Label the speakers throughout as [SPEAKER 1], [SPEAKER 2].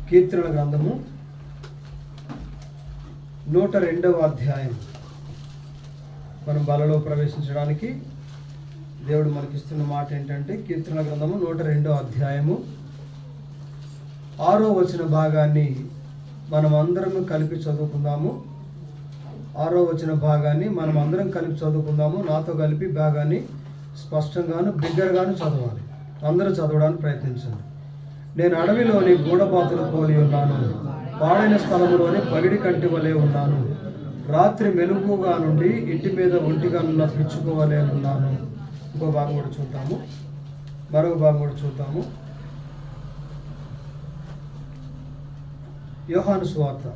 [SPEAKER 1] కీర్తనల గ్రంథము 102వ అధ్యాయం. మనం బలలో ప్రవేశించడానికి దేవుడు మనకిస్తున్న మాట ఏంటంటే, కీర్తనల గ్రంథము 102వ అధ్యాయము 6వ వచన భాగాన్ని మనం అందరం కలిపి చదువుకుందాము. 6వ వచన భాగాన్ని మనం అందరం కలిపి చదువుకుందాము. నాతో కలిపి భాగాన్ని స్పష్టంగాను బిగ్గరగాను చదవాలి. అందరూ చదవడానికి ప్రయత్నించండి. నేను అడవిలోని గూఢబాతులు పోలి ఉన్నాను, పాడైన స్థలములోని పగిడి కంటి వలె ఉన్నాను. రాత్రి మెలుగుగా నుండి ఇంటి మీద ఒంటిగా ఉన్న పిచ్చుకోవలే ఉన్నాను. ఇంకో భాగం కూడా చూద్దాము, మరొక భాగం కూడా చూద్దాము. యోహాను సువార్త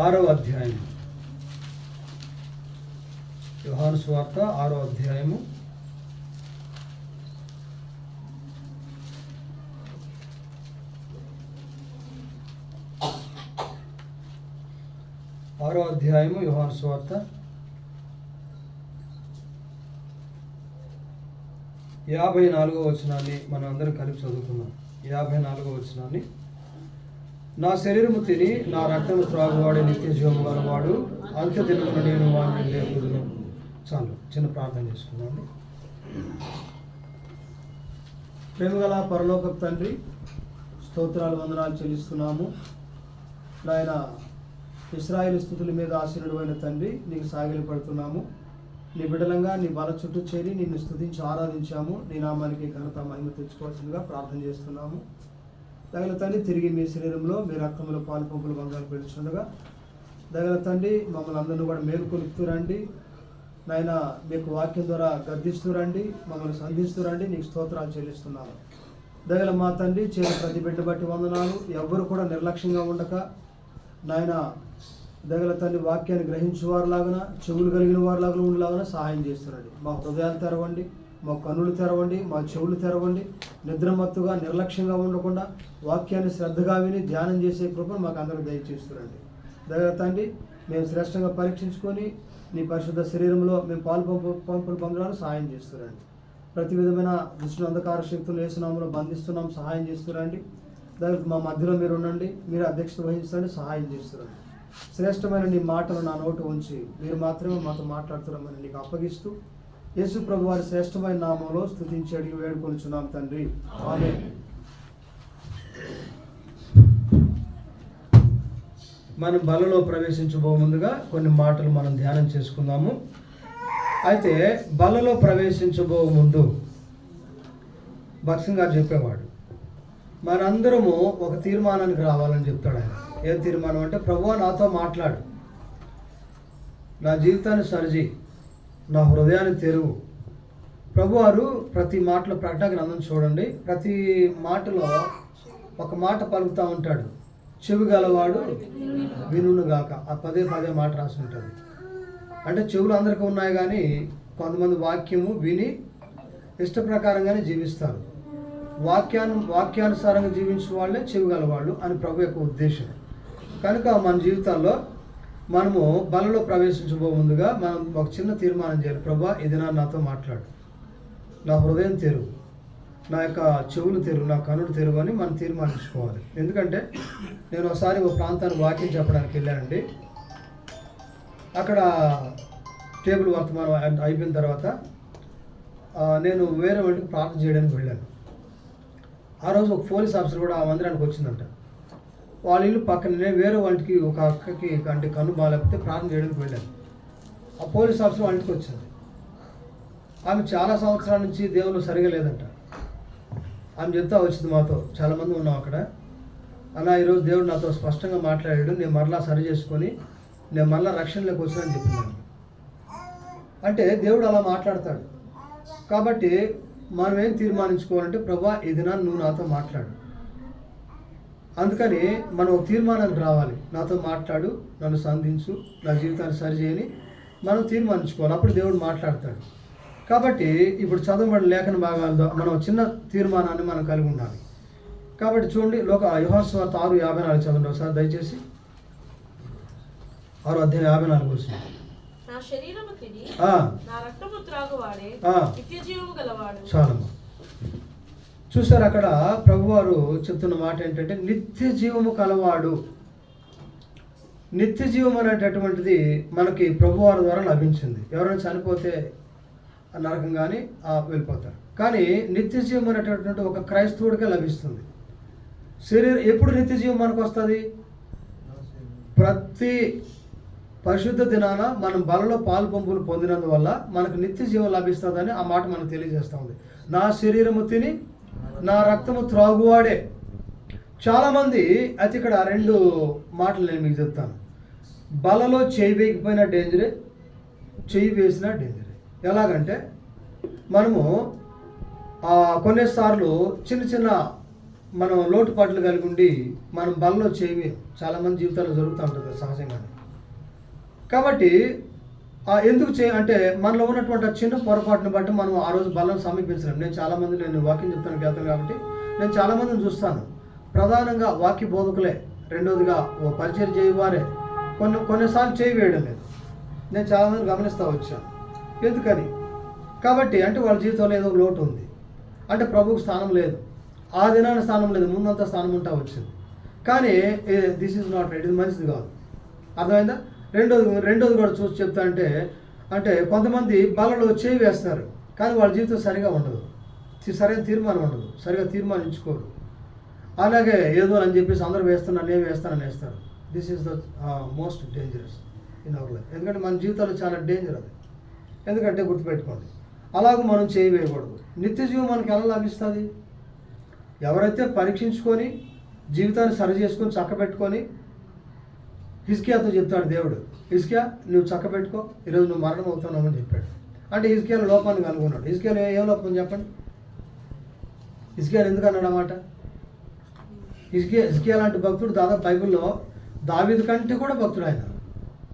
[SPEAKER 1] 6వ అధ్యాయం. యోహాను సువార్త 6వ అధ్యాయము 6వ అధ్యాయము యోహాను సువార్త 54వ వచనాన్ని మనం అందరం కలిపి చదువుకుందాం. 54వ వచనాన్ని. నా శరీరము తిని నా రక్తము త్రాగువాడే నిత్య జీవము గలవాడు, అంత్య దినమున నేను వాడిని లేపుదును. చాలు, చిన్న ప్రార్థన చేసుకుందాం. ప్రేమగల పరలోకపు తండ్రి, స్తోత్రాలు వందనాలు చెల్లిస్తున్నాము. నాయన, ఇశ్రాయేలు స్తుతుల మీద ఆశీనుడు అయిన తండ్రి, నీకు సాగిలి పడుతున్నాము. నీ బిడ్డలంగా నీ బల చుట్టూ చేరి నిన్ను స్తుతించి ఆరాధించాము. నీ నామానికి ఘనత మహిమ తెచ్చుకోవాల్సిందిగా ప్రార్థన చేస్తున్నాము. దగల తండ్రి, తిరిగి మీ శరీరంలో మీ రక్తంలో పాలు పంపులు బంగారు పెడుచుండగా దగల తండ్రి, మమ్మల్ని అందరినీ కూడా మేలుకొలుపుతూ రండి నాయన. మీకు వాక్యం ద్వారా గద్దిస్తూ రండి, మమ్మల్ని సంధిస్తూ రండి. నీకు స్తోత్రాలు చెల్లిస్తున్నాము. దగల మా తండ్రి, చేసిన ప్రతి బిడ్డ బట్టి వందనాలు. ఎవ్వరు కూడా నిర్లక్ష్యంగా ఉండక నాయన దగల తండ్రి, వాక్యాన్ని గ్రహించేవారులాగా, చెవులు కలిగిన వారిలాగా ఉండేలాగా సహాయం చేస్తున్నాడు. మా హృదయాలు తెరవండి, మా కన్నులు తెరవండి, మా చెవులు తెరవండి. నిద్రమత్తుగా నిర్లక్ష్యంగా ఉండకుండా వాక్యాన్ని శ్రద్ధగా విని ధ్యానం చేసే కృపను మాకు అందరికీ దయచేస్తున్నాండి. దగల తండ్రి, మేము శ్రేష్టంగా పరీక్షించుకొని నీ పరిశుద్ధ శరీరంలో మేము పంపులు పొందడానికి సహాయం చేస్తున్నాండి. ప్రతి విధమైన దుష్టుల అంధకార శక్తులు వేసునామలో బంధిస్తున్నాం, సహాయం చేస్తున్నాండి. దగ్గర మా మధ్యలో మీరు ఉండండి, మీరు అధ్యక్షత వహించండి, సహాయం చేస్తున్నాండి. శ్రేష్టమైన నీ మాటలు నా నోటు ఉంచి మీరు మాత్రమే మాతో మాట్లాడుతున్నామని నీకు అప్పగిస్తూ యేసు ప్రభు వారి శ్రేష్టమైన నామంలో స్తుతించి అడిగి వేడుకొనుచున్నాం తండ్రి, ఆమేన్. మనం బలలో ప్రవేశించబో ముందుగా కొన్ని మాటలు మనం ధ్యానం చేసుకుందాము. అయితే బలలో ప్రవేశించబో ముందు భక్సింగ్ గారు చెప్పేవాడు, మనందరము ఒక తీర్మానానికి రావాలని చెప్తాడు ఆయన. ఏం తీర్మానం అంటే, ప్రభువా నాతో మాట్లాడు, నా జీవితాన్ని సరిచేయి, నా హృదయాన్ని తెరువు. ప్రభువారు ప్రతి మాటలో, ప్రకటన గ్రంథం చూడండి, ప్రతి మాటలో ఒక మాట పలుకుతూ ఉంటాడు, చెవి గలవాడు వినుగాక. ఆ పదే మాట రాసి ఉంటుంది. అంటే చెవులు అందరికీ ఉన్నాయి, కానీ కొంతమంది వాక్యము విని ఇష్ట ప్రకారంగానే జీవిస్తారు. వాక్యానుసారంగా జీవించే వాళ్ళే చెవి గలవాళ్ళు అని ప్రభు యొక్క ఉద్దేశం. కనుక మన జీవితాల్లో మనము బలలో ప్రవేశించబో ముందుగా మనం ఒక చిన్న తీర్మానం చేయాలి. ప్రభువా, ఇది నాతో మాట్లాడు, నా హృదయం తెరువు, నా యొక్క చెవులు తెరువు, నా కన్నులు తెరువు అని మనం తీర్మానించుకోవాలి. ఎందుకంటే నేను ఒకసారి ఒక ప్రాంతానికి వాక్యం చెప్పడానికి వెళ్ళానండి. అక్కడ టేబుల్ వర్తమానం అయిపోయిన తర్వాత నేను వేరే వాటికి ప్రార్థన చేయడానికి వెళ్ళాను. ఆ రోజు ఒక పోలీస్ ఆఫీసర్ కూడా ఆ మందిరానికి వచ్చిందంట. వాళ్ళ ఇల్లు పక్కనే వేరే వాళ్ళకి ఒక అక్కకి అంటే కన్ను బాగాలేకపోతే ప్రార్థన చేయడానికి వెళ్ళాను. ఆ పోలీస్ ఆఫీసర్ వాళ్ళ ఇంటికి వచ్చింది. ఆమె చాలా సంవత్సరాల నుంచి దేవుళ్ళు సరిగా లేదంట. ఆమె చెప్తా వచ్చింది మాతో, చాలామంది ఉన్నాం అక్కడ. అలా ఈరోజు దేవుడు నాతో స్పష్టంగా మాట్లాడాడు, నేను మరలా సరి చేసుకొని నేను మరలా రక్షణలోకి వచ్చానని చెప్తున్నాను. అంటే దేవుడు అలా మాట్లాడతాడు. కాబట్టి మనం ఏం తీర్మానించుకోవాలంటే, ప్రభువా ఇది నువ్వు నాతో మాట్లాడు. అందుకని మనం ఒక తీర్మానానికి రావాలి. నాతో మాట్లాడు, నన్ను సంధించు, నా జీవితాన్ని సరిచేయని మనం తీర్మానించుకోవాలి. అప్పుడు దేవుడు మాట్లాడతాడు. కాబట్టి ఇప్పుడు చదవబడిన లేఖన భాగాలతో మనం చిన్న తీర్మానాన్ని మనం కలిగి ఉండాలి. కాబట్టి చూడండి, యోహాను సువార్త 6:54 చదవండి ఒకసారి దయచేసి. 6వ అధ్యాయం 54 వచ్చింది.
[SPEAKER 2] నా శరీరము తిని నా రక్తము త్రాగువాడే నిత్య జీవము గలవాడు.
[SPEAKER 1] చాలమ్మా. చూసారు అక్కడ ప్రభువారు చెప్తున్న మాట ఏంటంటే నిత్య జీవము కలవాడు. నిత్య జీవం అనేటటువంటిది మనకి ప్రభువారి ద్వారా లభించింది. ఎవరైనా చనిపోతే నరకం కానీ వెళ్ళిపోతారు. కానీ నిత్య జీవం అనేటటువంటి ఒక క్రైస్తవుడికే లభిస్తుంది. ఎప్పుడు నిత్య జీవం మనకు వస్తుంది? ప్రతి పరిశుద్ధ దినాన మనం బలలో పాలు పంపులు పొందినందువల్ల మనకు నిత్య జీవం లభిస్తుందని ఆ మాట మనకు తెలియజేస్తూ ఉంది. నా శరీరము తిని నా రక్తము త్రాగువాడే. చాలామంది అయితే ఇక్కడ 2 మాటలు నేను మీకు చెప్తాను. బలలో చేయి వేయకపోయినా డేంజరే, చేయి వేసినా డేంజరే. ఎలాగంటే మనము కొన్నిసార్లు చిన్న మనం లోటుపాట్లు కలిగి ఉండి మనం బలలో చేయి చాలామంది జీవితాల్లో జరుగుతూ ఉంటుంది సహజంగానే. కాబట్టి ఎందుకు అంటే మనలో ఉన్నటువంటి చిన్న పొరపాటును బట్టి మనం ఆ రోజు బలను సమీపించలేం. నేను వాక్యం చెప్తాను వెళ్తాను కాబట్టి నేను చాలామందిని చూస్తాను. ప్రధానంగా వాక్య బోధకులే, రెండోదిగా పరిచయం చేయవారే కొన్నిసార్లు చేయి వేయడం లేదు. నేను చాలామంది గమనిస్తూ వచ్చాను. ఎందుకని? కాబట్టి అంటే వాళ్ళ జీవితంలో ఏదో లోటు ఉంది, అంటే ప్రభువుకు స్థానం లేదు, ఆ దినాన స్థానం లేదు, ముందంతా స్థానం ఉంటా వచ్చింది. కానీ దిస్ ఈజ్ నాట్ రైట్, ఇది మంచిది కాదు. అర్థమైందా? రెండోది కూడా చూసి చెప్తా అంటే కొంతమంది బలలో చేయి వేస్తారు, కానీ వాళ్ళ జీవితం సరిగా ఉండదు, సరైన తీర్మానం ఉండదు, సరిగా తీర్మానించుకోరు. అలాగే ఏదో అని చెప్పేసి అందరూ నేను వేస్తానని వేస్తారు. This is the most dangerous in our life. ఎందుకంటే మన జీవితాల్లో చాలా డేంజర్ అది. ఎందుకంటే గుర్తుపెట్టుకోండి, అలాగూ మనం చేయి వేయకూడదు. నిత్య జీవం మనకి ఎలా లభిస్తుంది? ఎవరైతే పరీక్షించుకొని జీవితాన్ని సరి చేసుకొని చక్కబెట్టుకొని, హిజ్కియాతో చెప్తాడు దేవుడు, హిజ్కియా నువ్వు చక్కబెట్టుకో, ఈరోజు నువ్వు మరణం అవుతున్నావు అని చెప్పాడు. అంటే హిజ్కియాలో లోపాన్ని కనుగొన్నాడు. హిజ్కియాలో ఏం లోపం చెప్పండి? హిజ్కియాని ఎందుకు అన్నాడు అన్నమాట? హిజ్కియా లాంటి భక్తుడు దాదాపు బైబిల్లో దావీదు కంటే కూడా భక్తుడు, ఆయన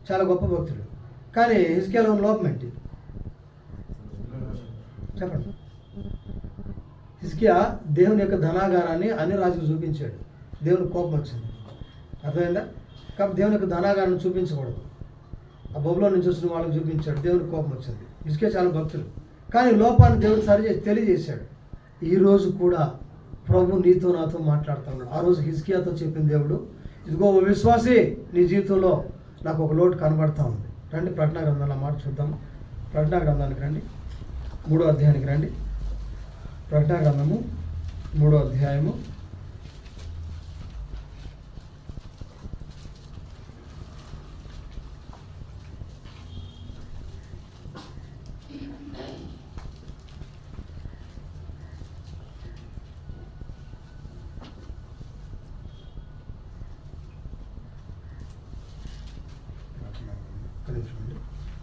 [SPEAKER 1] చాలా గొప్ప భక్తుడు. కానీ హిజ్కియాలో ఉన్న లోపం ఏంటి చెప్పండి? హిజ్కియా దేవుని యొక్క ధనాగారాన్ని అన్ని రాజుకు చూపించాడు. దేవుని కోపం వచ్చింది. అర్థమైందా? కాబట్టి దేవుని యొక్క ధనాగారాన్ని చూపించకూడదు. ఆ బొబ్బులో నుంచి వచ్చిన వాళ్ళకి చూపించాడు, దేవునికి కోపం వచ్చింది. హిజ్కియా చాలా భక్తులు, కానీ లోపాన్ని దేవుడు సరిచేసి తెలియజేశాడు. ఈరోజు కూడా ప్రభు నీతో నాతో మాట్లాడుతూ ఉన్నాడు. ఆ రోజు హిజ్కియాతో చెప్పిన దేవుడు, ఇదిగో విశ్వాసి, నీ జీవితంలో నాకు ఒక లోటు కనబడతా ఉంది. రండి ప్రకటన గ్రంథంలో మాట చూద్దాం. ప్రకటన గ్రంథానికి రండి, 3వ అధ్యాయానికి రండి. ప్రకటన గ్రంథము 3వ అధ్యాయము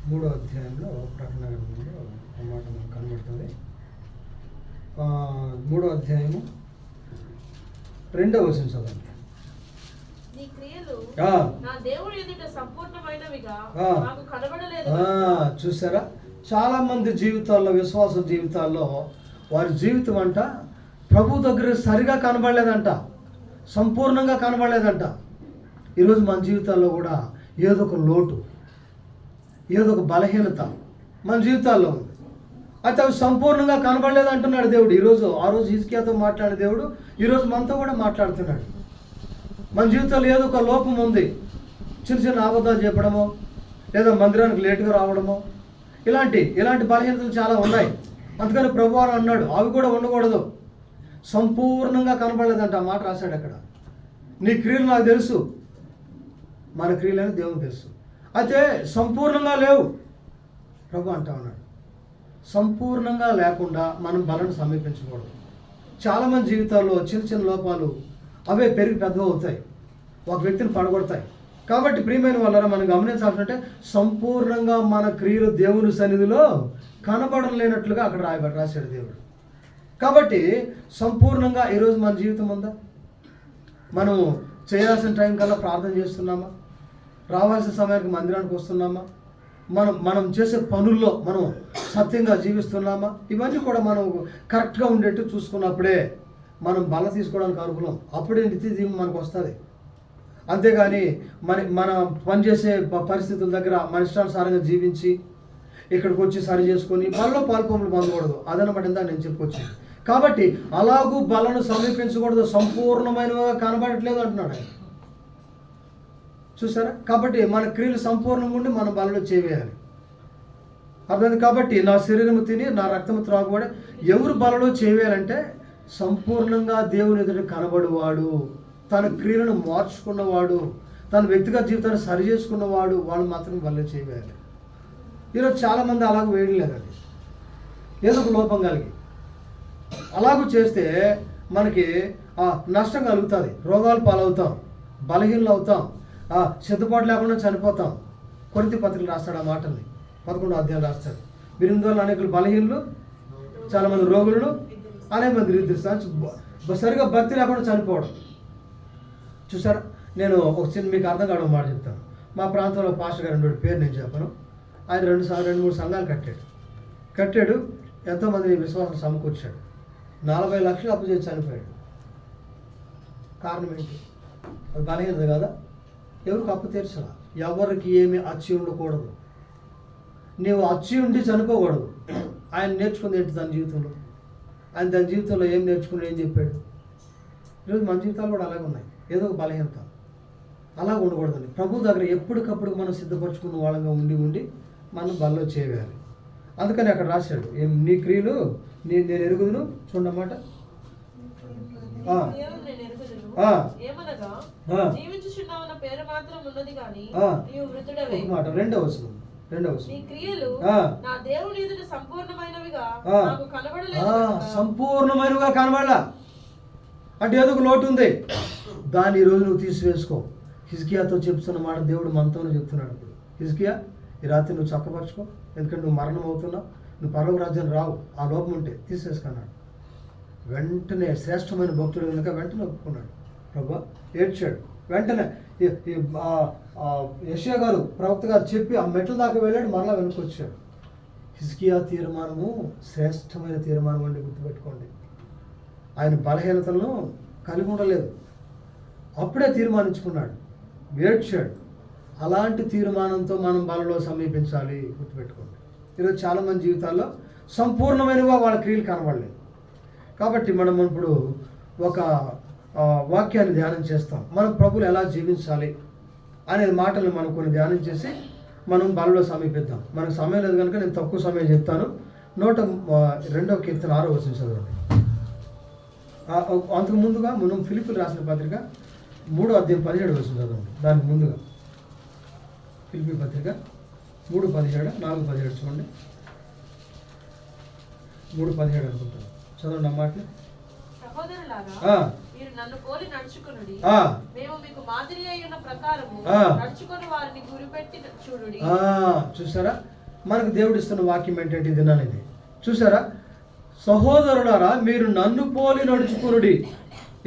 [SPEAKER 1] 3వ అధ్యాయంలో ప్రకటన గ్రంథంలో ఒక మాట మనకు కనబడుతుంది. 3వ అధ్యాయము 2వ వచనం చదవండి.
[SPEAKER 2] నీ క్రియలు నా దేవుని ఎదుట సంపూర్ణమైనవిగా నాకు కనబడలేదు.
[SPEAKER 1] చూసారా, చాలా మంది జీవితాల్లో, విశ్వాస జీవితాల్లో వారి జీవితం అంట ప్రభు దగ్గర సరిగా కనబడలేదంట, సంపూర్ణంగా కనబడలేదంట. ఈరోజు మన జీవితాల్లో కూడా ఏదో ఒక లోటు, ఏదో ఒక బలహీనత మన జీవితాల్లో ఉంది. అయితే అవి సంపూర్ణంగా కనబడలేదు అంటున్నాడు దేవుడు. ఆ రోజు హిజ్కియాతో మాట్లాడే దేవుడు ఈరోజు మనతో కూడా మాట్లాడుతున్నాడు. మన జీవితంలో ఏదో ఒక లోపం ఉంది. చిన్న అబద్ధాలు చెప్పడమో, లేదా మందిరానికి లేటుగా రావడమో, ఇలాంటి బలహీనతలు చాలా ఉన్నాయి. అందుకని ప్రభువారు అన్నాడు, అవి కూడా ఉండకూడదు. సంపూర్ణంగా కనబడలేదంట. ఆ మాట రాశాడు అక్కడ. నీ క్రియలు నాకు తెలుసు, మన క్రియలని దేవునికి తెలుసు, అయితే సంపూర్ణంగా లేవు ప్రభు అంటా ఉన్నాడు. సంపూర్ణంగా లేకుండా మనం బలను సమీపించకూడదు. చాలామంది జీవితాల్లో చిన్న లోపాలు అవే పెరిగి పెద్దగా అవుతాయి, ఒక వ్యక్తిని పడగొడతాయి. కాబట్టి ప్రియమైన వాళ్ళరా, మనం గమనించాల్సిందంటే సంపూర్ణంగా మన క్రియలు దేవుని సన్నిధిలో కనబడలేనట్లుగా అక్కడ రాశాడు దేవుడు. కాబట్టి సంపూర్ణంగా ఈరోజు మన జీవితం ఉందా? మనం చేయాల్సిన టైం కల్లా ప్రార్థన చేస్తున్నామా? రావాల్సిన సమయానికి మందిరానికి వస్తున్నామా? మనం చేసే పనుల్లో మనం సత్యంగా జీవిస్తున్నామా? ఇవన్నీ కూడా మనం కరెక్ట్గా ఉండేట్టు చూసుకున్నప్పుడే మనం బల తీసుకోవడానికి అనుకూలం. అప్పుడే నిత్య జీవం మనకు వస్తుంది. అంతేగాని మన పనిచేసే పరిస్థితుల దగ్గర మన ఇష్టానుసారంగా జీవించి ఇక్కడికి వచ్చి సరి చేసుకొని బలలో పాల్పొమ్మలు పొందకూడదు. అదనమాట ఇందా నేను చెప్పుకొచ్చాను. కాబట్టి అలాగూ బలను సమీపించకూడదు, సంపూర్ణమైనవిగా కనబడట్లేదు అంటున్నాడు ఆయన. చూసారా? కాబట్టి మన క్రియలు సంపూర్ణంగా ఉండి మన బలలో చేయాలి. అర్థమైంది? కాబట్టి నా శరీరము తిని నా రక్తము త్రాగుబడి ఎవరు బలలో చేయాలంటే సంపూర్ణంగా దేవుని ఎదుట కనబడువాడు, తన క్రియలను మార్చుకున్నవాడు, తన వ్యక్తిగత జీవితాన్ని సరి చేసుకున్నవాడు, వాళ్ళు మాత్రం బలలో చేయాలి. ఈరోజు చాలామంది అలాగ వేయడం లేదండి, ఏదో ఒక లోపం కలిగి. అలాగూ చేస్తే మనకి నష్టం కలుగుతుంది, రోగాలు పాలవుతాం, బలహీనలు అవుతాం, సిద్ధపాటు లేకుండా చనిపోతాం. కొరింథీ పత్రికలు రాస్తాడు ఆ మాటల్ని, 11వ అధ్యాయం రాస్తాడు. మీరు ఇందువల్ల అనేకులు బలహీనులు, చాలామంది రోగులను, అనేక మంది రీతిస్తారు, సరిగా భక్తి లేకుండా చనిపోవడం. చూసారా? నేను ఒక చిన్న మీకు అర్థం కావడం మాట చెప్తాను. మా ప్రాంతంలో పాస్టర్ గారు అన్నాడు, పేరు నేను చెప్పను. ఆయన 2-3 సంఘాలు కట్టాడు. ఎంతోమంది విశ్వాసం సమకూర్చాడు. 40 లక్షలు అప్పు చేసి చనిపోయాడు. కారణం ఏంటి? అది బలహీనత కదా. ఎవరికి అప్పు తీర్చరా? ఎవరికి ఏమి అచ్చి ఉండకూడదు. నీవు అచ్చి ఉండి చనిపోకూడదు. ఆయన నేర్చుకుంది ఏంటి తన జీవితంలో? ఆయన తన జీవితంలో ఏం నేర్చుకుని ఏం చెప్పాడు? ఈరోజు మన జీవితాలు కూడా అలాగే ఉన్నాయి, ఏదో ఒక బలహీనత. అలా ఉండకూడదండి. ప్రభు దగ్గర ఎప్పటికప్పుడు మనం సిద్ధపరచుకున్న వాళ్ళగా ఉండి మనం బల్లో చేయాలి. అందుకని అక్కడ రాశాడు, నీ క్రియలు నేను ఎరుగుదును. చూడమాట మాట 2వ వచనం. సంపూర్ణమైనవిగా కనబడలా అంటే ఏదో ఒక లోటు ఉంది, దాన్ని ఈరోజు నువ్వు తీసివేసుకో. హిజ్కియాతో చెప్తున్న మాట దేవుడు మనతోనే చెప్తున్నాడు. ఇప్పుడు హిజ్కియా, ఈ రాత్రి నువ్వు చక్కపరచుకో, ఎందుకంటే నువ్వు మరణం అవుతున్నావు, నువ్వు పరలోక రాజ్యాన్ని రావు, ఆ లోపం ఉంటే తీసేసుకున్నాడు. వెంటనే శ్రేష్టమైన భక్తుడు కనుక వెంటనే ఒప్పుకున్నాడు. ప్రభా ఏడ్చాడు. వెంటనే యెషయా గారు ప్రవక్త గారు చెప్పి ఆ మెట్ల దాకా వెళ్ళాడు, మరలా వెనక్కి వచ్చాడు. హిజ్కియా తీర్మానము శ్రేష్టమైన తీర్మానం అండి, గుర్తుపెట్టుకోండి. ఆయన బలహీనతలను కలిగి ఉండలేదు, అప్పుడే తీర్మానించుకున్నాడు, ఏడ్చాడు. అలాంటి తీర్మానంతో మనం బలలో సమీపించాలి, గుర్తుపెట్టుకోండి. ఈరోజు చాలామంది జీవితాల్లో సంపూర్ణమైనగా వాళ్ళ క్రియలు కనబడలేదు. కాబట్టి మనం ఇప్పుడు ఒక వాక్యాన్ని ధ్యానం చేస్తాం. మనం ప్రభువులు ఎలా జీవించాలి అనే మాటలను మనం కొన్ని ధ్యానం చేసి మనం బలలో సమీపిద్దాం. మనకు సమయం లేదు కనుక నేను తక్కువ సమయం చెప్తాను. 102వ కీర్తన 6వ వచనం చదవండి. అంతకు ముందుగా మనం ఫిలిప్పీయులకు రాసిన పత్రిక 3వ అధ్యాయం 17వ వచనం చదవండి. దానికి ముందుగా ఫిలిప్పీ పత్రిక 3:17, 4:17 చూడండి. 3:17 అనుకుంటాను, చదవండి ఆ మాటని.
[SPEAKER 2] మీరు నన్ను పోలి నడుచుకొనుడి, మేము మీకు మాదిరి అయిన ప్రకారము నడుచుకొని వారిని గురిపెట్టి చూడుడి.
[SPEAKER 1] చూసారా? మనకు దేవుడు ఇస్తున్న వాక్యం ఏంటంటే ఇది అనేది. చూసారా? సహోదరులారా మీరు నన్ను పోలి నడుచుకొనుడి.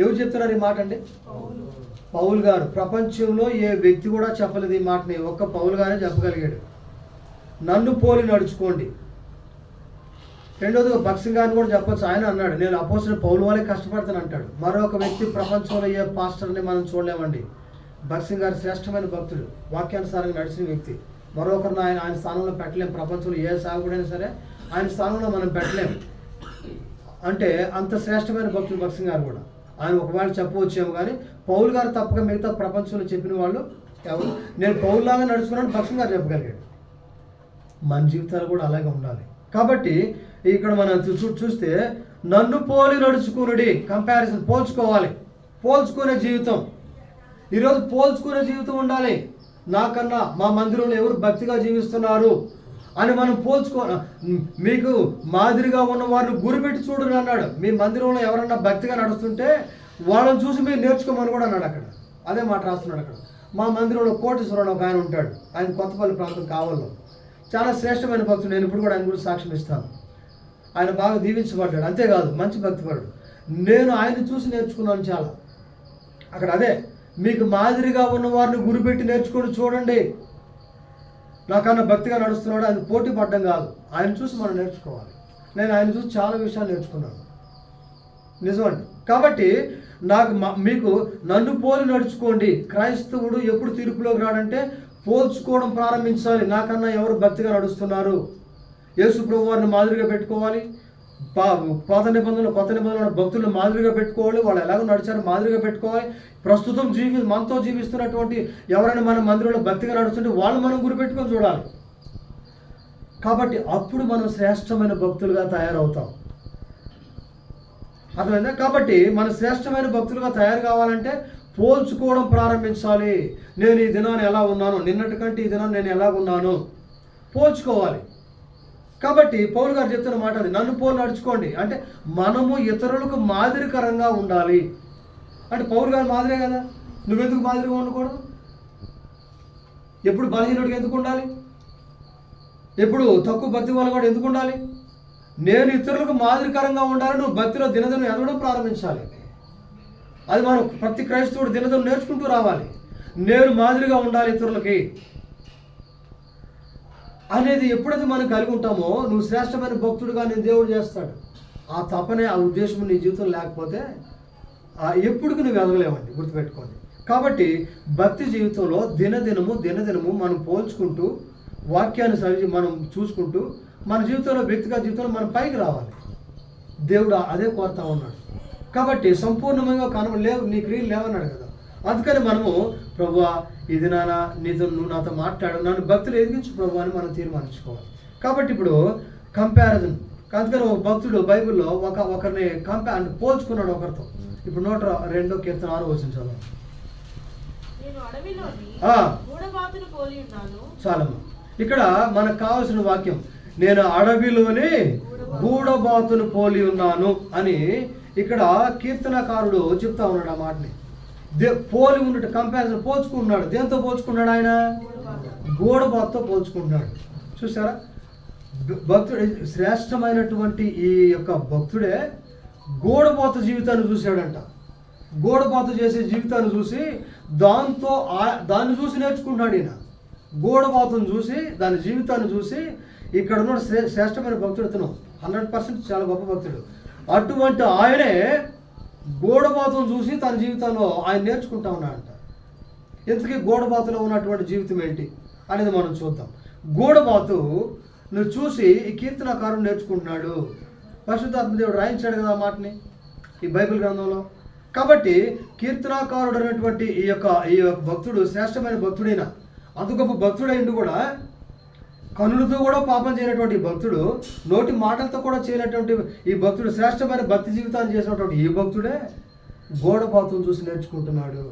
[SPEAKER 1] ఎవరు చెప్తున్నారు ఈ మాట అండి? పౌలు గారు. ప్రపంచంలో ఏ వ్యక్తి కూడా చెప్పలేదు ఈ మాటని, ఒక్క పౌలు గారే చెప్పగలిగాడు. నన్ను పోలి నడుచుకోండి. రెండోదిగా భక్సింగ్ గారిని కూడా చెప్పొచ్చు. ఆయన అన్నాడు, నేను అపోజిట్ పౌలు వాళ్ళే కష్టపడతాను అంటాడు. మరొక వ్యక్తి ప్రపంచంలో ఏ పాస్టర్ని మనం చూడలేమండి. భక్సింగ్ గారు శ్రేష్టమైన భక్తుడు, వాక్యానుసారంగా నడిచిన వ్యక్తి. మరొకరిని ఆయన స్థానంలో పెట్టలేం. ప్రపంచంలో ఏ సాగుడైనా సరే ఆయన స్థానంలో మనం పెట్టలేము. అంటే అంత శ్రేష్టమైన భక్తుడు భక్సింగ్ గారు కూడా. ఆయన ఒకవేళ చెప్పవచ్చేమో కానీ పౌలు గారు తప్పక మిగతా ప్రపంచంలో చెప్పిన వాళ్ళు ఎవరు? నేను పౌలులాగా నడుచుకున్నాను భక్సింగ్ గారు చెప్పగలిగాడు. మన జీవితాలు కూడా అలాగే ఉండాలి. కాబట్టి ఇక్కడ మనం చూస్తే నన్ను పోలి నడుచుకునుడి, కంపారిజన్, పోల్చుకోవాలి. పోల్చుకునే జీవితం, ఈరోజు పోల్చుకునే జీవితం ఉండాలి. నాకన్నా మా మందిరంలో ఎవరు భక్తిగా జీవిస్తున్నారు అని మనం మీకు మాదిరిగా ఉన్న వారిని గురిపెట్టి చూడని అన్నాడు. మీ మందిరంలో ఎవరన్నా భక్తిగా నడుస్తుంటే వాళ్ళని చూసి మీరు నేర్చుకోమని కూడా అన్నాడు అక్కడ. అదే మాట రాస్తున్నాడు అక్కడ. మా మందిరంలో కోటేశ్వరుడు ఒక ఆయన ఉంటాడు, ఆయన కొత్తపల్లి ప్రాంతం కావల్లో. చాలా శ్రేష్టమైన భక్తుడు, నేను ఇప్పుడు కూడా ఆయన గురించి సాక్ష్యం ఇస్తాను. ఆయన బాగా దీవించబడ్డాడు. అంతేకాదు మంచి భక్తిపరుడు. నేను ఆయన్ని చూసి నేర్చుకున్నాను చాలా అక్కడ. అదే మీకు మాదిరిగా ఉన్న వారిని గురిపెట్టి నేర్చుకొని చూడండి. నాకన్నా భక్తిగా నడుస్తున్నాడు, ఆయన పోటీ పడ్డం కాదు, ఆయన చూసి మనం నేర్చుకోవాలి. నేను ఆయన చూసి చాలా విషయాలు నేర్చుకున్నాను, నిజమండి. కాబట్టి మీకు నన్ను పోలి నడుచుకోండి. క్రైస్తవుడు ఎప్పుడు తీర్పులోకి రాడంటే పోల్చుకోవడం ప్రారంభించాలి. నాకన్నా ఎవరు భక్తిగా నడుస్తున్నారు, యేసు ప్రభు వారిని మాదిరిగా పెట్టుకోవాలి. పాత నిబంధనలు కొత్త నిబంధనలు భక్తులను మాదిరిగా పెట్టుకోవాలి, వాళ్ళు ఎలాగో నడిచారో మాదిరిగా పెట్టుకోవాలి. ప్రస్తుతం మనతో జీవిస్తున్నటువంటి ఎవరైనా మన మందిరంలో భక్తిగా నడుస్తుంటే వాళ్ళు మనం గురిపెట్టుకొని చూడాలి. కాబట్టి అప్పుడు మనం శ్రేష్టమైన భక్తులుగా తయారవుతాం. అర్థమైందా? కాబట్టి మనం శ్రేష్టమైన భక్తులుగా తయారు కావాలంటే పోల్చుకోవడం ప్రారంభించాలి. నేను ఈ దినాన్ని ఎలా ఉన్నాను, నిన్నటి కంటే ఈ దినాన్ని నేను ఎలాగున్నాను పోల్చుకోవాలి. కాబట్టి పౌలు గారు చెప్తున్న మాట అది, నన్ను పోలు నడుచుకోండి. అంటే మనము ఇతరులకు మాదిరికరంగా ఉండాలి. అంటే పౌలు గారు మాదిరే కదా, నువ్వెందుకు మాదిరిగా ఉండకూడదు? ఎప్పుడు బలహీనుడికి ఎందుకు ఉండాలి? ఎప్పుడు తక్కువ భక్తి వల్ల కూడా ఎందుకు ఉండాలి? నేను ఇతరులకు మాదిరికరంగా ఉండాలి. నువ్వు భక్తిలో దినదినం ఎదగడం ప్రారంభించాలి. అది మనం ప్రతి క్రైస్తవుడు దినదినం నేర్చుకుంటూ రావాలి. నేను మాదిరిగా ఉండాలి ఇతరులకి అనేది ఎప్పుడైతే మనం కలిగి ఉంటామో నువ్వు శ్రేష్టమైన భక్తుడుగా నేను దేవుడు చేస్తాడు. ఆ తపనే ఆ ఉద్దేశం నీ జీవితం లేకపోతే ఎప్పుడుకి నువ్వు ఎదగలేవండి, గుర్తుపెట్టుకోండి. కాబట్టి భక్తి జీవితంలో దినదినము మనం పోల్చుకుంటూ వాక్యాన్ని మనం చూసుకుంటూ మన జీవితంలో వ్యక్తిగత జీవితంలో మనం పైకి రావాలి. దేవుడు అదే కోరుతా ఉన్నాడు. కాబట్టి సంపూర్ణంగా లేవు, నీ క్రియలు లేవన్నాడు కదా. అందుకని మనము ప్రభువా ఇది నువ్వు నాతో మాట్లాడు, నన్ను భక్తులు ఎదిగించు ప్రభు అని మనం తీర్మానించుకోవాలి. కాబట్టి ఇప్పుడు కంపారిజన్, అందుకని ఒక భక్తుడు బైబిల్లో ఒకరిని పోల్చుకున్నాడు ఒకరితో. ఇప్పుడు 102 కీర్తన 6 వచనం చదవండి. చాలమ్మా, ఇక్కడ మనకు కావాల్సిన వాక్యం నేను అడవిలోని గూడబాతును పోలి ఉన్నాను అని ఇక్కడ కీర్తనకారుడు చెప్తా ఉన్నాడు. ఆ మాటని పోలి ఉన్నట్టు కంపారిజన్ పోల్చుకుంటున్నాడు. దేంతో పోల్చుకున్నాడు? ఆయన గూడబాతుతో పోల్చుకుంటున్నాడు. చూసారా? భక్తుడు శ్రేష్టమైనటువంటి ఈ యొక్క భక్తుడే గూడబాతు జీవితాన్ని చూశాడంట. గూడబాతు చేసే జీవితాన్ని చూసి దాన్ని చూసి నేర్చుకుంటున్నాడు. ఈయన గూడబాతును చూసి దాని జీవితాన్ని చూసి ఇక్కడ ఉన్న శ్రేష్టమైన భక్తుడు అతను 100% చాలా గొప్ప భక్తుడు. అటువంటి ఆయనే గూడబాతును చూసి తన జీవితంలో ఆయన నేర్చుకుంటా ఉన్నాడంట. ఇంతకీ గూడబాతులో ఉన్నటువంటి జీవితం ఏంటి అనేది మనం చూద్దాం. గూడబాతు నువ్వు చూసి ఈ కీర్తనకారుడు నేర్చుకుంటున్నాడు. పరిశుద్ధాత్మ దేవుడు రాయించాడు కదా ఆ మాటని ఈ బైబిల్ గ్రంథంలో. కాబట్టి కీర్తనకారుడు అనేటువంటి ఈ యొక్క భక్తుడు శ్రేష్టమైన భక్తుడైన అంత గొప్ప భక్తుడైండు కూడా కనులతో కూడా పాపం చేయనటువంటి భక్తుడు, నోటి మాటలతో కూడా చేయనటువంటి ఈ భక్తుడు, శ్రేష్టమైన భక్తి జీవితాన్ని చేసినటువంటి ఈ భక్తుడే గూడబాతును చూసి నేర్చుకుంటున్నాడు,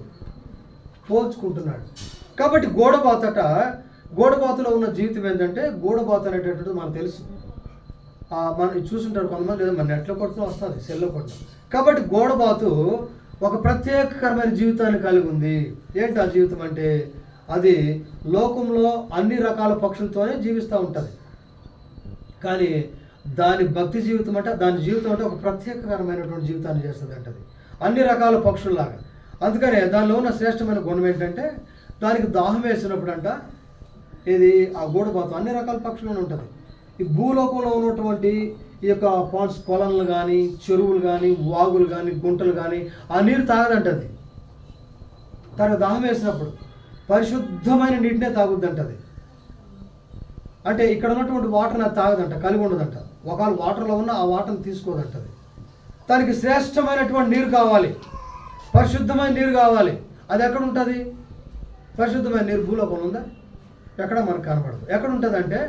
[SPEAKER 1] పోల్చుకుంటున్నాడు. కాబట్టి గూడబాతులో ఉన్న జీవితం ఏంటంటే, గూడబాతు అనేటటువంటిది మనకు తెలుసు. మనం చూసుంటారు కొంతమంది, లేదా మన నెట్లో కొడుతూ వస్తుంది, సెల్లో కొడుతూ. కాబట్టి గూడబాతు ఒక ప్రత్యేకకరమైన జీవితాన్ని కలిగి ఉంది. ఏంటి ఆ జీవితం అంటే, అది లోకంలో అన్ని రకాల పక్షులతోనే జీవిస్తూ ఉంటుంది. కానీ దాని భక్తి జీవితం అంటే, దాని జీవితం అంటే ఒక ప్రత్యేకకరమైనటువంటి జీవితాన్ని చేస్తుంది అంటది, అన్ని రకాల పక్షుల్లాగా. అందుకనే దానిలో ఉన్న శ్రేష్టమైన గుణం ఏంటంటే, దానికి దాహం వేసినప్పుడు అంట ఇది ఆ గూడబాతు అన్ని రకాల పక్షులను ఉంటుంది. ఈ భూలోకంలో ఉన్నటువంటి ఈ యొక్క పాండ్స్, పొలాలు కానీ, చెరువులు కానీ, వాగులు కానీ, గుంటలు కానీ ఆ నీరు తాగదంటది. తనకు దాహం వేసినప్పుడు పరిశుద్ధమైన నీటినే తాగుద్దంటది. అంటే ఇక్కడ ఉన్నటువంటి వాటర్ని అది తాగదంట, కలిగి ఉండదంట. ఒకవేళ వాటర్లో ఉన్న ఆ వాటర్ని తీసుకోదంటది. దానికి శ్రేష్టమైనటువంటి నీరు కావాలి, పరిశుద్ధమైన నీరు కావాలి. అది ఎక్కడ ఉంటుంది? పరిశుద్ధమైన నీరు భూలోకంలో ఉందా? ఎక్కడ మనకు కనపడదు. ఎక్కడ ఉంటుంది అంటే,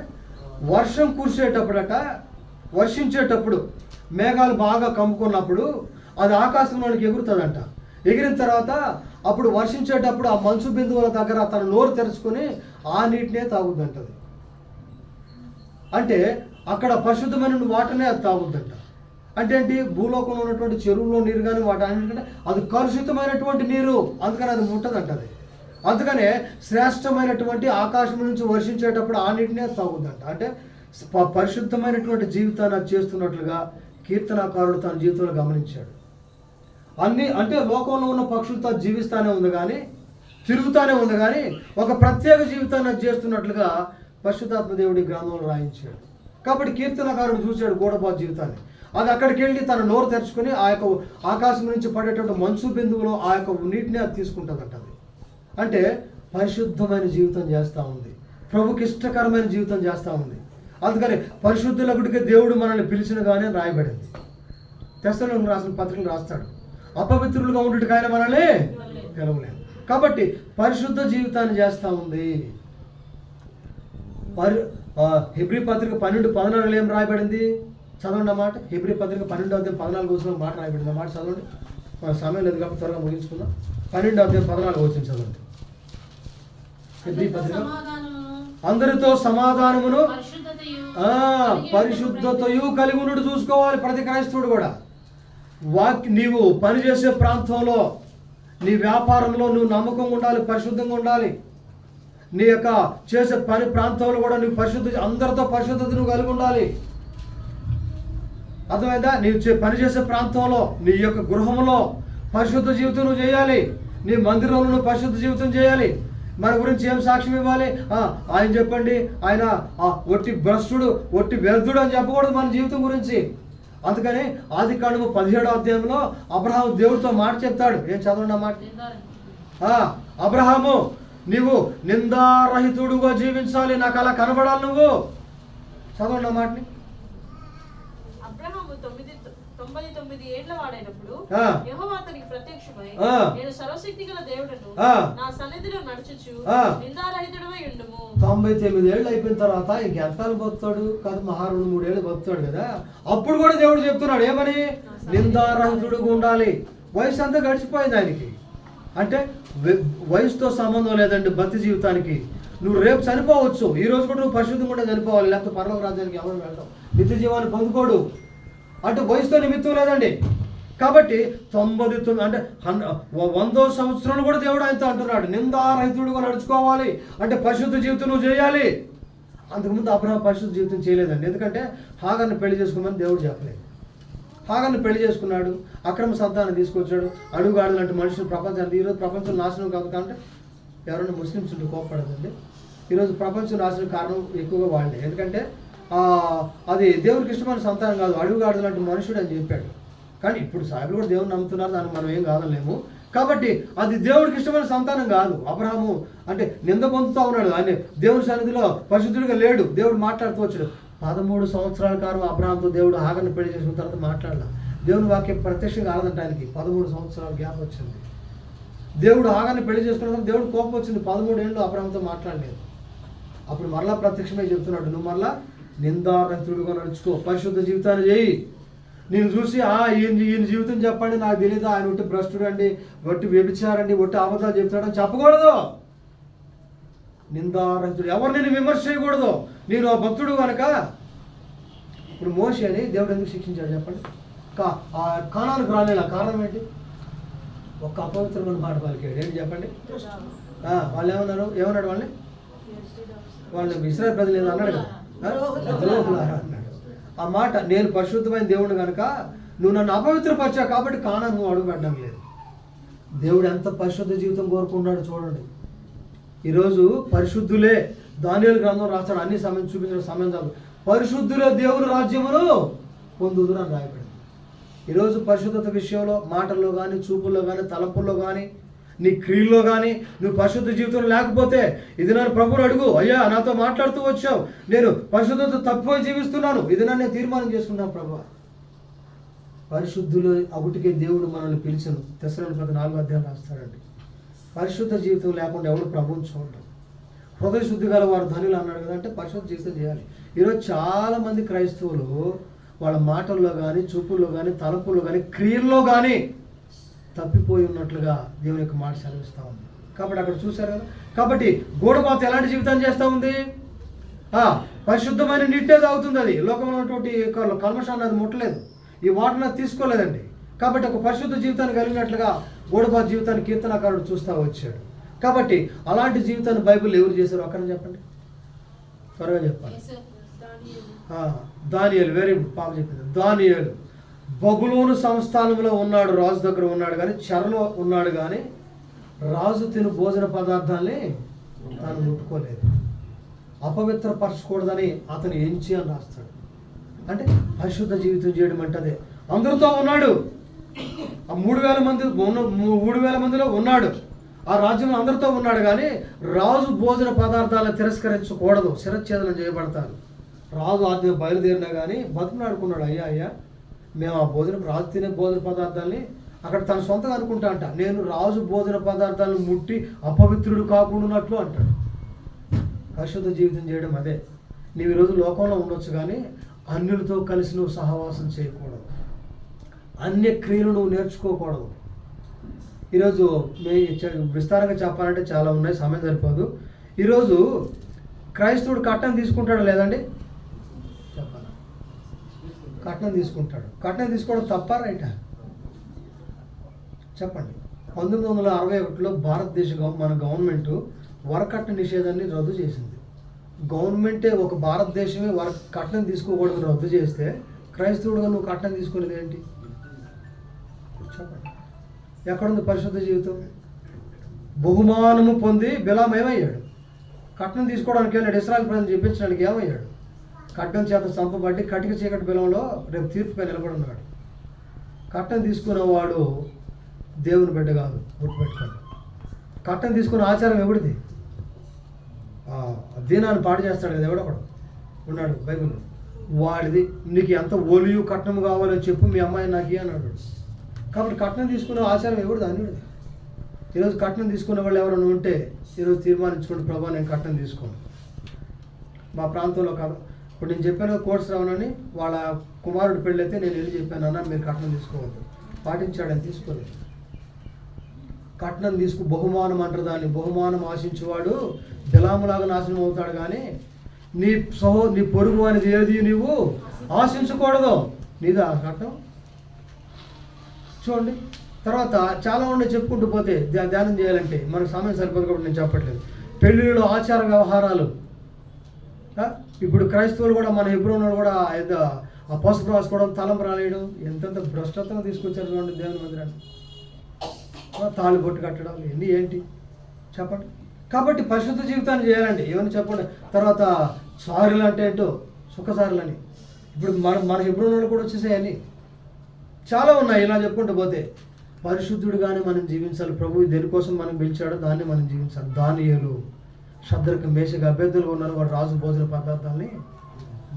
[SPEAKER 1] వర్షం కురిసేటప్పుడట, వర్షించేటప్పుడు మేఘాలు బాగా కమ్ముకున్నప్పుడు అది ఆకాశంలోనికి ఎగురుతుందంట. ఎగిరిన తర్వాత అప్పుడు వర్షించేటప్పుడు ఆ మంచు బిందువుల దగ్గర తన నోరు తెరుచుకొని ఆ నీటినే తాగుద్దంటది. అంటే అక్కడ పరిశుద్ధమైన వాటర్నే అది తాగుద్దంట. అంటే ఏంటి? భూలోకంలో ఉన్నటువంటి చెరువులో నీరు కానీ వాటి అన్నింటికంటే అది కలుషితమైనటువంటి నీరు, అందుకని అది ముట్టదంటది. అందుకనే శ్రేష్టమైనటువంటి ఆకాశం నుంచి వర్షించేటప్పుడు ఆ నీటినే తాగుద్దంట. అంటే పరిశుద్ధమైనటువంటి జీవితాన్ని అది చేస్తున్నట్లుగా కీర్తనాకారుడు తన జీవితంలో గమనించాడు. అంటే లోకంలో ఉన్న పక్షులతో జీవిస్తానే ఉంది కానీ, తిరుగుతానే ఉంది కానీ, ఒక ప్రత్యేక జీవితాన్ని అది చేస్తున్నట్లుగా పరిశుద్ధాత్మ దేవుడి గ్రంథంలో రాయించాడు. కాబట్టి కీర్తనకారుడు చూశాడు గూడబాతు జీవితాన్ని. అది అక్కడికి వెళ్ళి తన నోరు తెరుచుకొని ఆ యొక్క ఆకాశం నుంచి పడేటువంటి మంచు బిందువులో ఆ యొక్క నీటిని అది తీసుకుంటుందంట. అది అంటే పరిశుద్ధమైన జీవితం చేస్తూ ఉంది, ప్రభుకి ఇష్టకరమైన జీవితం చేస్తూ ఉంది. అందుకని పరిశుద్ధులకుడికి దేవుడు మనల్ని పిలిచిన కానీ రాయబడింది. తెస్సలోనికీయులకు రాసిన పత్రికలు రాస్తాడు, అపవిత్రులుగా ఉండేటికి ఆయన మనల్ని పిలవలేదు. కాబట్టి పరిశుద్ధ జీవితాన్ని చేస్తూ ఉంది. హెబ్రీ పత్రిక 12:14 ఏం రాయబడింది చదవండి అన్నమాట. హెబ్రీ పత్రిక 12:14 మాట రాయబడింది అన్నమాట. చదవండి, మన సమయం లేదు కాబట్టి త్వరగా ముగించుకుందాం. 12:14 చదవండి. హెబ్రీ పత్రిక, అందరితో సమాధానమును పరిశుద్ధతయు కలిగి ఉన్నట్టు చూసుకోవాలి ప్రతి క్రైస్తవుడు కూడా. నీవు పనిచేసే ప్రాంతంలో, నీ వ్యాపారంలో నువ్వు నమ్మకంగా ఉండాలి, పరిశుద్ధంగా ఉండాలి. నీ యొక్క చేసే పని ప్రాంతంలో కూడా నువ్వు అందరితో పరిశుద్ధత నువ్వు కలిగి ఉండాలి. అర్థమైందా? నీవు పనిచేసే ప్రాంతంలో, నీ యొక్క గృహంలో పరిశుద్ధ జీవితం నువ్వు చేయాలి. నీ మందిరంలో నువ్వు పరిశుద్ధ జీవితం చేయాలి. మన గురించి ఏం సాక్ష్యం ఇవ్వాలి? ఆయన చెప్పండి, ఆయన ఒట్టి భ్రష్టుడు, ఒట్టి వ్యర్థుడు అని చెప్పకూడదు మన జీవితం గురించి. అందుకని ఆదికాండము 17వ అధ్యాయంలో అబ్రహాము దేవుడితో మాట చెప్తాడు. ఏం చదవండి ఆ మాట. అబ్రహాము, నీవు నిందారహితుడుగా జీవించాలి, నాకు అలా కనబడాలి నువ్వు. చదవండి ఆ మాటని.
[SPEAKER 2] అబ్రహాము 99 ఏళ్ల వాడైనప్పుడు యెహోవా అతనికి ప్రత్యక్షమై, నేను సర్వశక్తిగల దేవుడను, నా సన్నిధిలో నడుచుచు నిందారహితుడవై ఉండుము.
[SPEAKER 1] 99 ఏళ్ళు అయిపోయిన తర్వాత ఇంకెంతకాలం బతుకుతాడు కాదు, 2-3 ఏళ్ళు బతుకుతాడు కదా. అప్పుడు కూడా దేవుడు చెప్తున్నాడు ఏమని? నిందారహితుడుగా ఉండాలి. వయసు అంతా గడిచిపోయింది ఆయనకి. అంటే వయసుతో సంబంధం లేదండి భక్తి జీవితానికి. నువ్వు రేపు చనిపోవచ్చు, ఈ రోజు కూడా నువ్వు పరిశుద్ధంగా కూడా చనిపోవాలి, లేకపోతే పరలోక రాజ్యానికి ఎవరు వెళ్తావు, నిత్య జీవాన్ని పొందుకోడు. అంటే వయసుతో నిమిత్తం లేదండి. కాబట్టి 99 అంటే 100వ సంవత్సరంలో కూడా దేవుడు ఆయనతో అంటున్నాడు నిందారహితుడుగా నడుచుకోవాలి, అంటే పరిశుద్ధ జీవితం నువ్వు చేయాలి. అంతకుముందు అబ్రహాము పరిశుద్ధ జీవితం చేయలేదండి. ఎందుకంటే హాగర్ని పెళ్లి చేసుకోమని దేవుడు చెప్పలేదు. హాగర్ని పెళ్లి చేసుకున్నాడు, అక్రమ సంతానం తీసుకొచ్చాడు, అడుగుగాడు లాంటి మనుషులు ప్రపంచానికి. ఈరోజు ప్రపంచం నాశనం కాదు అంటే ఎవరైనా ముస్లిమ్స్ ఉంటే కోప్పడదండి. ఈరోజు ప్రపంచం నాశనం కారణం ఎక్కువగా వాళ్ళే. ఎందుకంటే అది దేవుడికి ఇష్టమైన సంతానం కాదు, అడుగుగాడు లాంటి మనుషుడు అని చెప్పాడు. కానీ ఇప్పుడు సాయిబులు కూడా దేవుని నమ్ముతున్నారు, దానికి మనం ఏం కాదలేము. కాబట్టి అది దేవుడికి ఇష్టమైన సంతానం కాదు. అబ్రహాము అంటే నింద పొందుతూ ఉన్నాడు, ఆయన దేవుని సన్నిధిలో పరిశుద్ధుడిగా లేడు. దేవుడు మాట్లాడుతూ వచ్చాడు. 13 సంవత్సరాల కాలం అబ్రహాంతో దేవుడు హాగర్ని పెళ్లి చేసుకున్న తర్వాత మాట్లాడాల. దేవుని వాక్యం ప్రత్యక్షంగా ఆడదంట ఆయనకి. 13 సంవత్సరాల గ్యాప్ వచ్చింది. దేవుడు హాగర్ని పెళ్లి చేసుకున్న తర్వాత దేవుడు కోపం వచ్చింది. 13 ఏళ్ళు అబ్రహాంతో మాట్లాడలేదు. అప్పుడు మరలా ప్రత్యక్షమే చెప్తున్నాడు, నువ్వు మరలా నిందారహితుడుగా నడుచుకో, పరిశుద్ధ జీవితాన్ని చేయి. నేను చూసి ఈయన జీవితం చెప్పండి, నాకు తెలియదు, ఆయన ఒట్టి భ్రష్టుడు అండి, ఒట్టి వ్యభిచారండి, ఒట్టి అబద్ధాలు చెప్తాడని చెప్పకూడదు. నిందారహితుడు, ఎవరు నేను విమర్శ చేయకూడదు. నేను ఆ భక్తుడు కనుక. ఇప్పుడు మోషే అని దేవుడు ఎందుకు శిక్షించాడు చెప్పండి? కానానికి రానేలా కారణం ఏంటి? ఒక్క అపవిత్రమైన మాట పలికాడు. ఏంటి చెప్పండి? వాళ్ళు ఏమన్నాడు వాళ్ళని ఇశ్రాయేలు ప్రజలు ఏదో అన్నాడు కదా, ద్రోహులారా అన్నాడు. ఆ మాట, నేను పరిశుద్ధమైన దేవుడు కనుక నువ్వు నన్ను అపవిత్రపరిచావు కాబట్టి కానాను నువ్వు అడుగు పెట్టడం లేదు. దేవుడు ఎంత పరిశుద్ధ జీవితం కోరుకున్నాడు చూడండి. ఈరోజు పరిశుద్ధులే, దానియేలు గ్రంథం రాస్తాడు, అన్ని సమయం చూపించిన సమయం చాలు, పరిశుద్ధులే దేవుని రాజ్యమును పొందుదురు అని రాయబడింది. ఈరోజు పరిశుద్ధత విషయంలో మాటల్లో కానీ, చూపుల్లో కానీ, తలపుల్లో కానీ, నీ క్రియల్లో కానీ నువ్వు పరిశుద్ధ జీవితం లేకపోతే ఇది నన్ను ప్రభువుని అడుగు, అయ్యా నాతో మాట్లాడుతూ వచ్చావు, నేను పరిశుద్ధత తప్పిపోయి జీవిస్తున్నాను, ఇది నన్ను నేను తీర్మానం చేసుకున్నాను ప్రభువా. పరిశుద్ధులు అవుటికే దేవుడు మనల్ని పిలిచను. తెస్సలోనికీయులకు 4వ అధ్యాయం రాస్తాడండి. పరిశుద్ధ జీవితం లేకుండా ఎవడు ప్రభువుని చూడడం. హృదయ శుద్ధి గల వారు ధనులు అన్నాడు కదా, అంటే పరిశుద్ధ జీవితం చేయాలి. ఈరోజు చాలామంది క్రైస్తవులు వాళ్ళ మాటల్లో కానీ, చూపుల్లో కానీ, తలపుల్లో కానీ, క్రియల్లో కానీ తప్పిపోయి ఉన్నట్లుగా దేవుని యొక్క మాట సెలవిస్తూ ఉంది. కాబట్టి అక్కడ చూశారు కదా. కాబట్టి గూడబాత ఎలాంటి జీవితాన్ని చేస్తూ ఉంది? పరిశుద్ధమైన నీటే తాగుతుంది. అది లోకంలో ఉన్నటువంటి కల్మషాన్ని అది ముట్టలేదు, ఈ వాటర్ని అది తీసుకోలేదండి. కాబట్టి ఒక పరిశుద్ధ జీవితాన్ని కలిగినట్లుగా గూడబాత జీవితాన్ని కీర్తనకారుడు చూస్తూ వచ్చాడు. కాబట్టి అలాంటి జీవితాన్ని బైబిల్ ఎవరు చేశారు అక్కడ చెప్పండి, త్వరగా చెప్పాలి. దానియేలు, వెరీ గుడ్, పాప చెప్పింది. దానియేలు బబులోను సంస్థానంలో ఉన్నాడు, రాజు దగ్గర ఉన్నాడు కానీ, చెరలో ఉన్నాడు కానీ రాజు తిను భోజన పదార్థాలని తాను ముట్టుకోలేదు. అపవిత్రపరచకూడదని అతను ఎంచి అని రాస్తాడు. అంటే పరిశుద్ధ జీవితం చేయడం అంటే అదే. అందరితో ఉన్నాడు, ఆ 3,000 మందిలో ఉన్నాడు, ఆ రాజ్యంలో అందరితో ఉన్నాడు కానీ రాజు భోజన పదార్థాలను తిరస్కరించకూడదు, శిరచ్ఛేదనం చేయబడతారు. రాజు ఆజ్ఞ బయలుదేరినా కానీ బతుకులాడుకున్నాడు, అయ్యా మేము ఆ రాజు తినే భోజన పదార్థాలని అక్కడ తన సొంతంగా అనుకుంటా అంట, నేను రాజు భోజన పదార్థాలను ముట్టి అపవిత్రుడు కాకుండాన్నట్లు అంటాడు. పరిశుద్ధ జీవితం చేయడం అదే. నీవు ఈరోజు లోకంలో ఉండొచ్చు కానీ అన్యులతో కలిసి నువ్వు సహవాసం చేయకూడదు, అన్య క్రియలు నువ్వు నేర్చుకోకూడదు. ఈరోజు విస్తారంగా చెప్పాలంటే చాలా ఉన్నాయి, సమయం సరిపోదు. ఈరోజు క్రైస్తవుడు కట్నం తీసుకుంటాడు లేదండి? చెప్పాలా? కట్నం తీసుకుంటాడు. కట్నం తీసుకోవడం తప్ప రైటా? చెప్పండి. 1961లో భారతదేశ మన గవర్నమెంట్ వరకట్న నిషేధాన్ని రద్దు చేసింది. గవర్నమెంటే ఒక భారతదేశమే కట్నం తీసుకోకూడదు రద్దు చేస్తే క్రైస్తవుడుగా నువ్వు కట్నం తీసుకునేది ఏంటి? చెప్పండి. ఎక్కడుంది పరిశుద్ధ జీవితం? బహుమానము పొంది బిలాం ఏమయ్యాడు? కట్నం తీసుకోవడానికి వెళ్ళాడు, ఇశ్రాయేలు ప్రజలను చెప్పించడానికి ఏమయ్యాడు? కట్నం చేత చంపబట్టి కటిక చీకటి బిలంలో రేపు తీర్పుపై నిలబడి ఉన్నాడు. కట్నం తీసుకున్నవాడు దేవుని బిడ్డ కాదు, గుర్తుపెట్టుకోండి. కట్నం తీసుకున్న ఆచారం ఎవడిది? దీనాన్ని పాడు చేస్తాడు కదా ఎవడొకడు ఉన్నాడు బైబిల్లో, వాడిది. నీకు ఎంత ఒలియు కట్నం కావాలో చెప్పు, మీ అమ్మాయి నాకు అన్నాడు. కాబట్టి కట్నం తీసుకునే ఆచారం ఎవరిది? అన్యుడిది. ఈరోజు కట్నం తీసుకునే వాళ్ళు ఎవరైనా ఉంటే ఈరోజు తీర్మానించుకోండి, ప్రభా నేను కట్నం తీసుకోను. మా ప్రాంతంలో కాదు, ఇప్పుడు నేను చెప్పాను కోర్స్ రావనని వాళ్ళ కుమారుడు పెళ్ళైతే నేను వెళ్ళి చెప్పాను, అన్న మీరు కట్నం తీసుకోవద్దు. పాటించాడని తీసుకోలేదు. కట్నం బహుమానం అంటారు దాన్ని. బహుమానం ఆశించేవాడు బిలాములాగా నాశనం అవుతాడు. కానీ నీ పొరుగు అనేది ఏది నీవు ఆశించకూడదు. నీదా కట్నం? చూడండి. తర్వాత చాలా ఉండే చెప్పుకుంటూ పోతే ధ్యానం చేయాలంటే మనకు సమయం సరిపోదు కాబట్టి నేను చెప్పట్లేదు. పెళ్ళిళ్ళు ఆచార వ్యవహారాలు. ఇప్పుడు క్రైస్తవులు కూడా మన హెబ్రోను కూడా ఆ పసుపు రాసుకోవడం, తలంపు రాలేయడం, ఎంతెంత భ్రష్టత్వం తీసుకొచ్చారు చూడండి దేవుని మందిరాన్ని. తాళి బొట్టు కట్టడం ఇవన్నీ ఏంటి చెప్పండి. కాబట్టి పరిశుద్ధ జీవితాన్ని చేయాలండి. ఏమని చెప్పండి. తర్వాత సారులు అంటే ఏంటో సుఖసారులని ఇప్పుడు మన హెబ్రోను కూడా వచ్చేసాయని చాలా ఉన్నాయి. ఇలా చెప్పుకుంటూ పోతే పరిశుద్ధుడుగానే మనం జీవించాలి. ప్రభువు దేనికోసం మనం పిలిచాడో దాన్ని మనం జీవించాలి. దానియేలు, షద్రకు, మేషకు అభ్యర్థులుగా ఉన్నారు, వాడు రాజు భోజన పదార్థాలని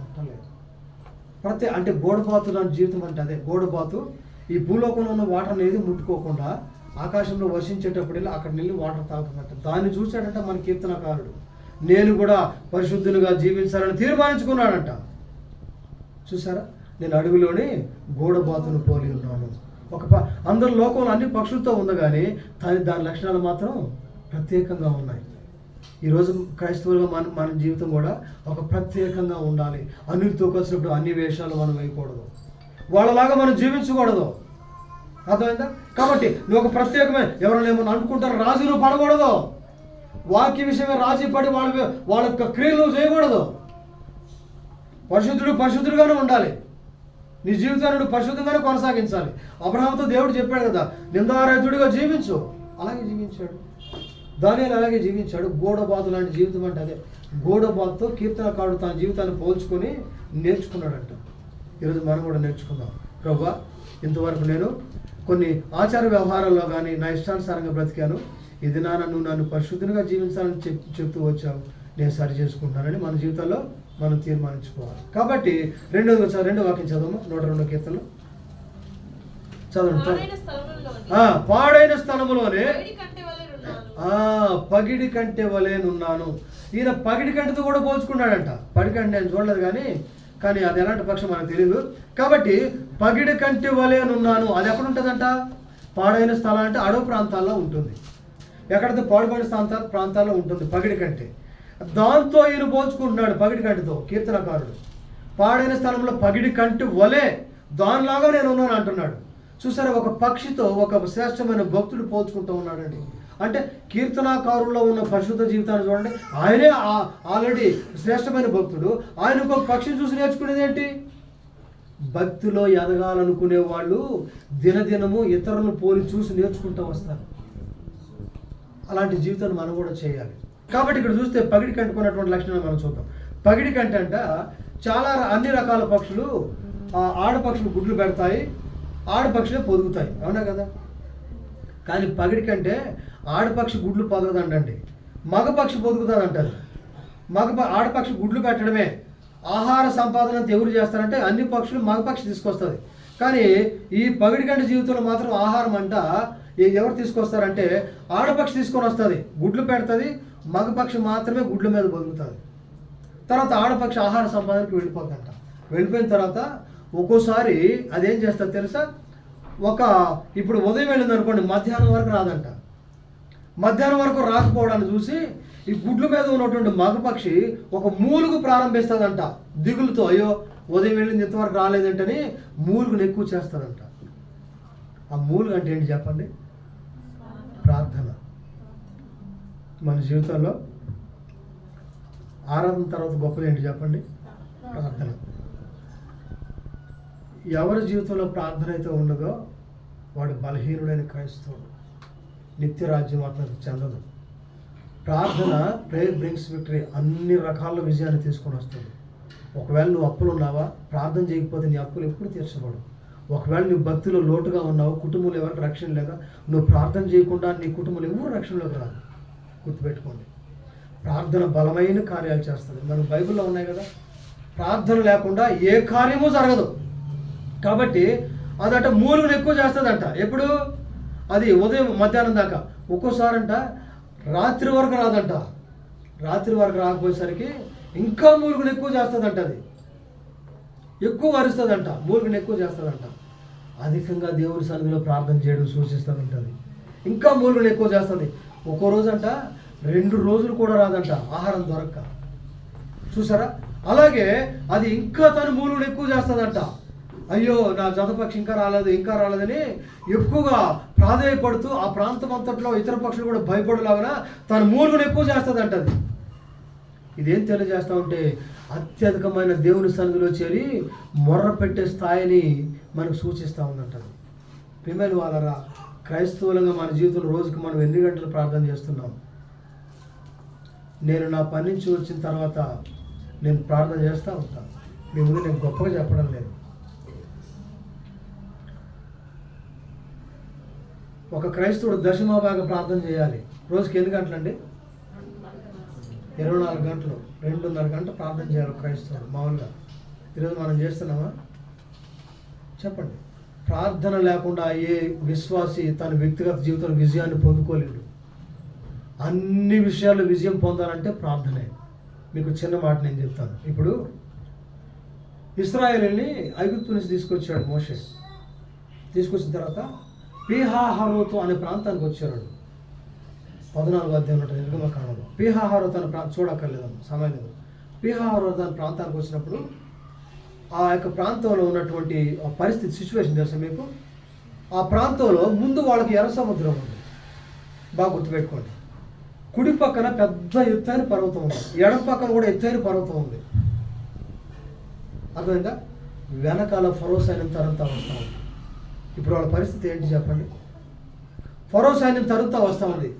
[SPEAKER 1] ముట్టలేదు. అంటే గోడబాతు లాంటి జీవితం అంటే అదే. గోడబాతు ఈ భూలోకంలో ఉన్న వాటర్ని ఏది ముట్టుకోకుండా ఆకాశంలో వర్షించేటప్పుడు అక్కడ నిల్లి వాటర్ తాగుతున్నట్టు దాన్ని చూశాడంట మన కీర్తనకారుడు. నేను కూడా పరిశుద్ధునిగా జీవించాలని తీర్మానించుకున్నాడంట. చూసారా? నేను అడవిలోని గోడబాతును పోలి ఉన్నాను. అందరు లోకంలో అన్ని పక్షులతో ఉంది కానీ దాని లక్షణాలు మాత్రం ప్రత్యేకంగా ఉన్నాయి. ఈరోజు క్రైస్తవులుగా మన జీవితం కూడా ఒక ప్రత్యేకంగా ఉండాలి. అన్నిటితో కలిసినప్పుడు అన్ని వేషాలు మనం వేయకూడదు, వాళ్ళలాగా మనం జీవించకూడదు. అర్థమైందా? కాబట్టి నువ్వు ఒక ప్రత్యేకమైన ఎవరైనా ఏమన్నా అనుకుంటారు రాజులు పడకూడదు. వాక్య విషయమే రాజీ పడి వాళ్ళ యొక్క క్రియలు చేయకూడదు. పరిశుద్ధుడుగానే ఉండాలి. నీ జీవితాన్ని పరిశుద్ధంగానే కొనసాగించాలి. అబ్రహాముతో దేవుడు చెప్పాడు కదా, నిందారహితుడిగా జీవించు. అలాగే జీవించాడు. దానియేలు అలాగే జీవించాడు. గోడబాతు లాంటి జీవితం అంటే అదే. గోడబాతుతో కీర్తనకారుడు తన జీవితాన్ని పోల్చుకొని నేర్చుకున్నాడంట. ఈరోజు మనం కూడా నేర్చుకుందాం. ప్రభువా, ఇంతవరకు నేను కొన్ని ఆచార వ్యవహారాల్లో కానీ నా ఇష్టానుసారంగా బ్రతికాను. ఇది నన్ను పరిశుద్ధంగా జీవించాలని చెప్తూ వచ్చావు, నేను సరి చేసుకుంటున్నానని మన జీవితంలో మనం తీర్మానించుకోవాలి. కాబట్టి రెండో వాక్యం చదవము. 102 కీర్తనలు చదవండి. పాడైన స్థలములోనే పగిడి కంటే వలేనున్నాను. ఈయన పగిడి కంటితో కూడా పోల్చుకున్నాడంట. పగిడి కంటే నేను చూడలేదు కానీ అది ఎలాంటి పక్షం మనకు తెలియదు. కాబట్టి పగిడి కంటి వలేనున్నాను. అది ఎక్కడ ఉంటుందంట? పాడైన స్థలం అంటే అడవి ప్రాంతాల్లో ఉంటుంది. ఎక్కడైతే పాడుపడిన ప్రాంతాల్లో ఉంటుంది పగిడి కంటే. దాంతో ఈయన పోల్చుకుంటున్నాడు పగిడి కంటితో కీర్తనకారుడు. పాడైన స్థలంలో పగిడి కంటి వలే దానిలాగా నేను ఉన్నాను అంటున్నాడు. చూసారా? ఒక పక్షితో ఒక శ్రేష్టమైన భక్తుడు పోల్చుకుంటూ ఉన్నాడండి. అంటే కీర్తనాకారుల్లో ఉన్న పరిశుద్ధ జీవితాన్ని చూడండి. ఆయనే ఆల్రెడీ శ్రేష్టమైన భక్తుడు. ఆయనకు ఒక పక్షిని చూసి నేర్చుకునేది ఏంటి? భక్తిలో ఎదగాలనుకునే వాళ్ళు దినదినము ఇతరులను పోలి చూసి నేర్చుకుంటూ వస్తారు. అలాంటి జీవితాన్ని మనం కూడా చేయాలి. కాబట్టి ఇక్కడ చూస్తే పగిడి కంటుకున్నటువంటి లక్షణాలు మనం చూద్దాం. పగిడి కంటే అంట చాలా అన్ని రకాల పక్షులు, ఆడపక్షులు గుడ్లు పెడతాయి, ఆడపక్షులే పొదుగుతాయి. అవునా కదా? కానీ పగిడి కంటే ఆడపక్షి గుడ్లు పొదగదండి, మగపక్షి పొదుగుతుంది అంటారు. ఆడపక్షి గుడ్లు పెట్టడమే, ఆహార సంపాదన అంతా ఎవరు చేస్తారంటే అన్ని పక్షులు మగపక్షి తీసుకొస్తుంది. కానీ ఈ పగడిగంట జీవితంలో మాత్రం ఆహారం అంట ఎవరు తీసుకొస్తారంటే ఆడపక్షి తీసుకొని వస్తుంది, గుడ్లు పెడుతుంది. మగపక్షి మాత్రమే గుడ్ల మీద బతుకుతుంది. తర్వాత ఆడపక్షి ఆహార సంపాదనకి వెళ్ళిపోతుందంట. వెళ్ళిపోయిన తర్వాత ఒక్కోసారి అదేం చేస్తుంది తెలుసా, ఇప్పుడు ఉదయం వెళ్ళింది అనుకోండి, మధ్యాహ్నం వరకు రాదంట. మధ్యాహ్నం వరకు రాకపోవడాన్ని చూసి ఈ గుడ్ల మీద ఉన్నటువంటి మగపక్షి ఒక మూలుగు ప్రారంభిస్తుందంట. దిగులుతో, అయ్యో ఉదయం వెళ్ళింది ఇంతవరకు రాలేదంటని మూలుగును ఎక్కువ చేస్తుందంట. ఆ మూలుగు అంటే ఏంటి చెప్పండి? ప్రార్థన. మన జీవితంలో ఆరాధన తర్వాత గొప్పది ఏంటి చెప్పండి? ప్రార్థన. ఎవరి జీవితంలో ప్రార్థన అయితే ఉండదో వాడు బలహీనుడైన క్రైస్తవుడు, నిత్య రాజ్యం అతనికి చెందదు. ప్రార్థన, ప్రేయర్ బ్రింగ్స్ విక్టరీ, అన్ని రకాల విజయాన్ని తీసుకొని వస్తుంది. ఒకవేళ నువ్వు అప్పులు ఉన్నావా, ప్రార్థన చేయకపోతే నీ అప్పులు ఎప్పుడు తీర్చబడు. ఒకవేళ నువ్వు భక్తిలో లోటుగా ఉన్నావు, కుటుంబంలో ఎవరికి రక్షణ లేక నువ్వు ప్రార్థన చేయకుండా నీ కుటుంబంలో ఎవరు రక్షణలోకి రాదు. గుర్తుపెట్టుకోండి, ప్రార్థన బలమైన కార్యాలు చేస్తుంది. మనకు బైబిల్లో ఉన్నాయి కదా, ప్రార్థన లేకుండా ఏ కార్యము జరగదు. కాబట్టి అదంట మూలుగును ఎక్కువ చేస్తుందంట. ఎప్పుడు? అది ఉదయం మధ్యాహ్నం దాకా. ఒక్కోసారి అంట రాత్రి వరకు రాదంట. రాత్రి వరకు రాకపోయేసరికి ఇంకా మూలుగును ఎక్కువ చేస్తుందంట. అది ఎక్కువ వరుస్తుందంట, మూలుగును ఎక్కువ చేస్తుందంట. అధికంగా దేవుని సన్నిధిలో ప్రార్థన చేయడం సూచిస్తుందంటది. ఇంకా మూలుగును ఎక్కువ చేస్తుంది. ఒక్కో రోజు అంట 2 రోజులు కూడా రాదంట ఆహారం దొరక్క. చూసారా? అలాగే అది ఇంకా తను మూలుగును ఎక్కువ చేస్తుందంట. అయ్యో నా జతపక్షి ఇంకా రాలేదని ఎక్కువగా ప్రాధేయపడుతూ ఆ ప్రాంతం అంతట్లో ఇతర పక్షులు కూడా భయపడేలాగా తన మూలుగును ఎక్కువ చేస్తుందంట. అది ఇదేం తెలియజేస్తా ఉంటే అత్యధికమైన దేవుని సన్నిధిలో చేరి మొర్ర పెట్టే స్థాయిని మనకు సూచిస్తూ ఉందంట. ప్రియమైన వాళ్ళరా, క్రైస్తవులంగా మన జీవితంలో రోజుకి మనం ఎన్ని గంటలు ప్రార్థన చేస్తున్నాం? నేను నా పని నుంచి వచ్చిన తర్వాత నేను ప్రార్థన చేస్తూ ఉంటాను. మీ ముందు నేను గొప్పగా చెప్పడం లేదు. ఒక క్రైస్తవుడు దశమభాగ ప్రార్థన చేయాలి. రోజుకి ఎన్ని గంటలండి? 24 గంటలు, 2.5 గంటలు ప్రార్థన చేయాలి క్రైస్తవుడు మామూలుగా. ఈరోజు మనం చేస్తున్నామా? చెప్పండి. ప్రార్థన లేకుండా ఏ విశ్వాసి తన వ్యక్తిగత జీవితంలో విజయాన్ని పొందుకోలేడు. అన్ని విషయాల్లో విజయం పొందాలంటే ప్రార్థనే. మీకు చిన్న మాట నేను చెప్తాను. ఇప్పుడు ఇశ్రాయేలుని ఐగుప్తు నుంచి తీసుకొచ్చాడు మోషే. తీసుకొచ్చిన తర్వాత పీహాహరోతు అనే ప్రాంతానికి వచ్చాడు. 14వ అధ్యాయం ఉంటుంది నిర్గమకాండంలో. పీహాహరోతు అనే చూడక్కర్లేదు, సమయం లేదు. పీహాహరోతు అనే ప్రాంతానికి వచ్చినప్పుడు ఆ యొక్క ప్రాంతంలో ఉన్నటువంటి పరిస్థితి, సిచ్యువేషన్ తెలుసా మీకు? ఆ ప్రాంతంలో ముందు వాళ్ళకి ఎర్ర సముద్రం ఉంది. బాగా గుర్తుపెట్టుకోండి. కుడి పక్కన పెద్ద ఎత్తైన పర్వతం ఉంది, ఎడమ పక్కన కూడా ఎత్తైన పర్వతం ఉంది. అర్థమైందా? వెనకాల ఫరో సైన్యం తరంతా వస్తూ ఉంది. ఇప్పుడు వాళ్ళ పరిస్థితి ఏంటి చెప్పండి? ఫరో సైన్యం తరుతా వస్తూ ఉంది.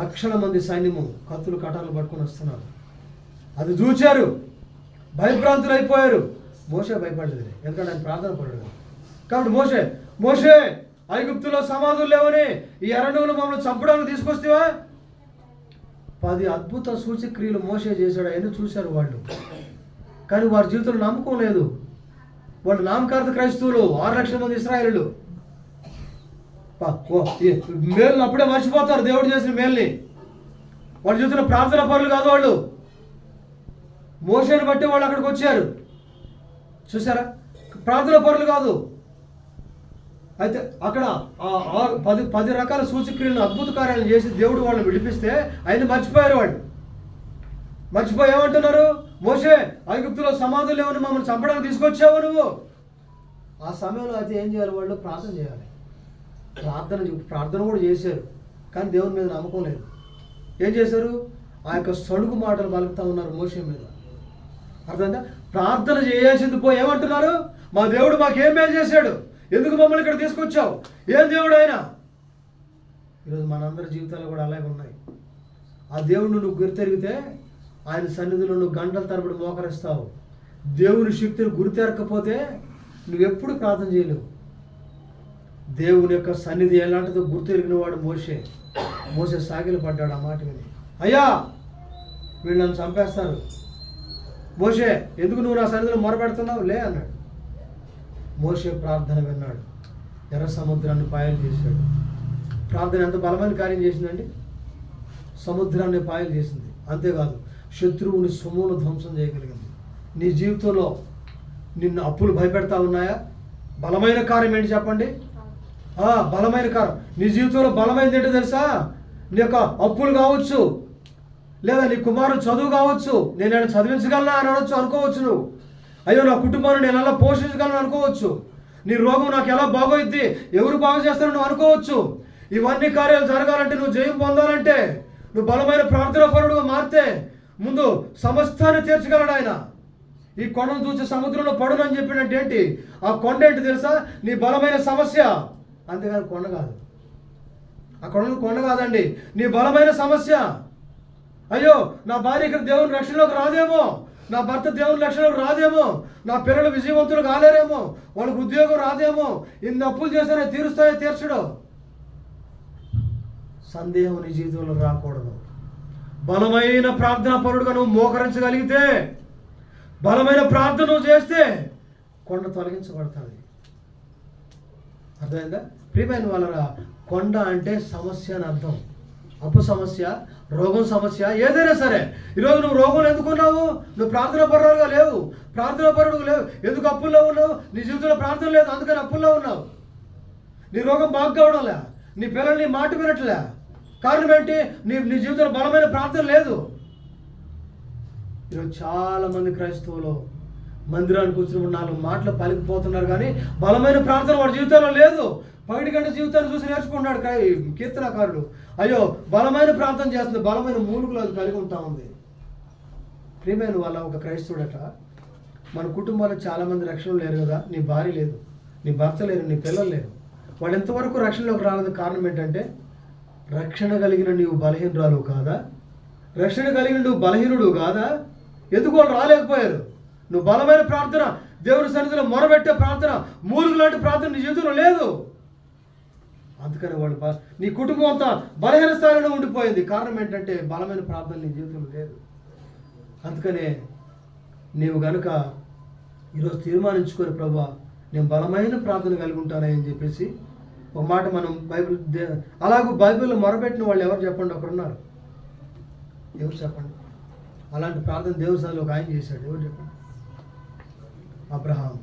[SPEAKER 1] లక్షల మంది సైన్యము కత్తులు కటాలు పట్టుకొని వస్తున్నారు. అది చూచారు, భయభ్రాంతులు అయిపోయారు. మోషే భయపడలేదు, ఎందుకంటే ఆయన ప్రార్థన పడలేదు. కాబట్టి మోషే ఐగుప్తులో సమాధులు లేవని ఈ ఎర్రనూలు మమ్మల్ని చంపడానికి తీసుకొస్తేవా? 10 అద్భుత సూచక్రియలు మోషే చేశాడు. అవన్నీ చూశారు వాళ్ళు. కానీ వారి జీవితంలో నమ్మకం లేదు. వాళ్ళు నామకార్థ క్రైస్తవులు, 6 లక్షల మంది ఇశ్రాయేలీయులు. మేలును అప్పుడే మర్చిపోతారు, దేవుడు చేసిన మేల్ని. వాళ్ళ జీవితంలో ప్రార్థన పరులు కాదు వాళ్ళు. మోషేని బట్టి వాళ్ళు అక్కడికి వచ్చారు. చూసారా? ప్రార్థన పరులు కాదు. అయితే అక్కడ 10 రకాల సూచక్రియలను, అద్భుత కార్యాలను చేసి దేవుడు వాళ్ళని విడిపిస్తే ఆయన మర్చిపోయారు. వాళ్ళు మర్చిపోయి ఏమంటున్నారు? మోషే ఐగుప్తులో సమాధులు లేవని మమ్మల్ని చంపడానికి తీసుకొచ్చావు నువ్వు. ఆ సమయంలో అయితే ఏం చేయాలి? వాళ్ళు ప్రార్థన చేయాలి. ప్రార్థన కూడా చేశారు, కానీ దేవుని మీద నమ్మకం లేదు. ఏం చేశారు? ఆ యొక్క సడుగు మాటలు పలుకుతూ ఉన్నారు మోషే మీద. అర్థమైందా? ప్రార్థన చేయాల్సింది పోయి ఏమంటున్నారు? మా దేవుడు మాకేం మేలు చేశాడు, ఎందుకు మమ్మల్ని ఇక్కడ తీసుకొచ్చావు, ఏం దేవుడు అయినా. ఈరోజు మనందరి జీవితాలు కూడా అలాగే ఉన్నాయి. ఆ దేవుడిని నువ్వు గుర్తెరిగితే ఆయన సన్నిధిలో నువ్వు గంటల తరబడి మోకరిస్తావు. దేవుని శక్తిని గుర్తెరకపోతే నువ్వెప్పుడు ప్రార్థన చేయలేవు. దేవుని యొక్క సన్నిధి ఎలాంటిదో గుర్తెరిగిన వాడు మోషే సాగిలు పడ్డాడు. ఆ మాట విని, అయ్యా వీళ్ళు నన్ను చంపేస్తారు, మోషే, ఎందుకు నువ్వు నా సన్నిధిలో మొరపెడుతున్నావు? లే అన్నాడు. మోషే ప్రార్థన విన్నాడు, ఎర్ర సముద్రాన్ని పాయలు చేశాడు. ప్రార్థన ఎంత బలమైన కార్యం చేసిందండి. సముద్రాన్ని పాయలు చేసింది. అంతేకాదు, శత్రువుని సొమ్మును ధ్వంసం చేయగలిగింది. నీ జీవితంలో నిన్ను అప్పులు భయపెడతా ఉన్నాయా? బలమైన కార్యం ఏంటి చెప్పండి? బలమైన కార్యం నీ జీవితంలో బలమైనది ఏంటో తెలుసా? నీ యొక్క అప్పులు కావచ్చు, లేదా నీ కుమారుడు చదువు కావచ్చు. నేను చదివించగలనా అని అనొచ్చు, అనుకోవచ్చు. నువ్వు అయ్యో నా కుటుంబాన్ని నేను ఎలా పోషించగలను అనుకోవచ్చు. నీ రోగం నాకు ఎలా బాగోయిద్ది, ఎవరు బాగు చేస్తారో నువ్వు అనుకోవచ్చు. ఇవన్నీ కార్యాలు జరగాలంటే, నువ్వు జయం పొందాలంటే, నువ్వు బలమైన ప్రార్థనా పరుడుగా మారితే ముందు సమస్తాన్ని తీర్చగలడు ఆయన. ఈ కొండను చూసి సముద్రంలో పడునని చెప్పినట్టు ఏంటి? ఆ కొండ ఏంటి తెలుసా? నీ బలమైన సమస్య. అంతేకాదు, కొండ కాదు. ఆ కొండ కాదండి, నీ బలమైన సమస్య. అయ్యో నా భార్య ఇక్కడ దేవుని రక్షణలోకి రాదేమో, నా భర్త దేవుని రక్షణలోకి రాదేమో, నా పిల్లలు విజయవంతులు కాలేరేమో, వాళ్ళకి ఉద్యోగం రాదేమో, ఇన్ని అప్పులు చేస్తారో తీరుస్తాయో తీర్చడు. సందేహం నీ జీవితంలో రాకూడదు. బలమైన ప్రార్థనా పరుడుగా నువ్వు మోకరించగలిగితే, బలమైన ప్రార్థన నువ్వు చేస్తే కొండ తొలగించబడుతుంది. అర్థమైందా? ప్రియమైన వాళ్ళరా, కొండ అంటే సమస్య అని అర్థం. అప్పు సమస్య, రోగం సమస్య, ఏదైనా సరే. ఈరోజు నువ్వు రోగంలో ఎందుకున్నావు? నువ్వు ప్రార్థనా పరుడుగా లేవు, ప్రార్థనా పరుడుగా లేవు. ఎందుకు అప్పుల్లో ఉన్నావు? నీ జీవితంలో ప్రార్థన లేదు, అందుకని అప్పుల్లో ఉన్నావు. నీ రోగం బాగు కావడంలే, నీ పిల్లల్ని మాట వినట్లే. కారణం ఏంటి? నీ జీవితంలో బలమైన ప్రార్థన లేదు. ఈరోజు చాలామంది క్రైస్తవులు మందిరానికి వచ్చినప్పుడు 4 మాటలు పలికిపోతున్నారు, కానీ బలమైన ప్రార్థన వాడి జీవితంలో లేదు. పగటి గంట జీవితాన్ని చూసి నేర్చుకుంటున్నాడు కీర్తనకారుడు. అయ్యో బలమైన ప్రార్థన చేస్తుంది, బలమైన మూలుగులు అది కలిగి ఉంటా ఉంది. ప్రియమైన వాళ్ళ ఒక క్రైస్తవుడట, మన కుటుంబాల్లో చాలామంది రక్షణ లేరు కదా. నీ భార్య లేదు, నీ భర్త లేరు, నీ పిల్లలు లేరు. వాళ్ళు ఎంతవరకు రక్షణలోకి రాలేదు. కారణం ఏంటంటే, రక్షణ కలిగిన నీవు బలహీనురాలు కాదా? రక్షణ కలిగిన నువ్వు బలహీనుడు కాదా? ఎందుకు వాళ్ళు రాలేకపోయారు? నువ్వు బలమైన ప్రార్థన, దేవుని సన్నిధిలో మొరబెట్టే ప్రార్థన, మూలుగు లాంటి ప్రార్థన నీ జీవితంలో లేదు. అందుకని వాళ్ళు నీ కుటుంబం అంతా బలహీన స్థాయిలో ఉండిపోయింది. కారణం ఏంటంటే, బలమైన ప్రార్థన నీ జీవితంలో లేదు. అందుకనే నీవు గనుక ఈరోజు తీర్మానించుకొని, ప్రభువా నేను బలమైన ప్రార్థన కలిగి ఉంటానని చెప్పేసి ఒక మాట మనం అలాగూ బైబిల్లో మొరబెట్టిన వాళ్ళు ఎవరు చెప్పండి? ఒకరున్నారు. ఎవరు చెప్పండి? అలాంటి ప్రార్థన దేవుని సన్నిధిలో ఒక ఆయన చేశాడు. ఎవరు చెప్పండి? అబ్రహాం.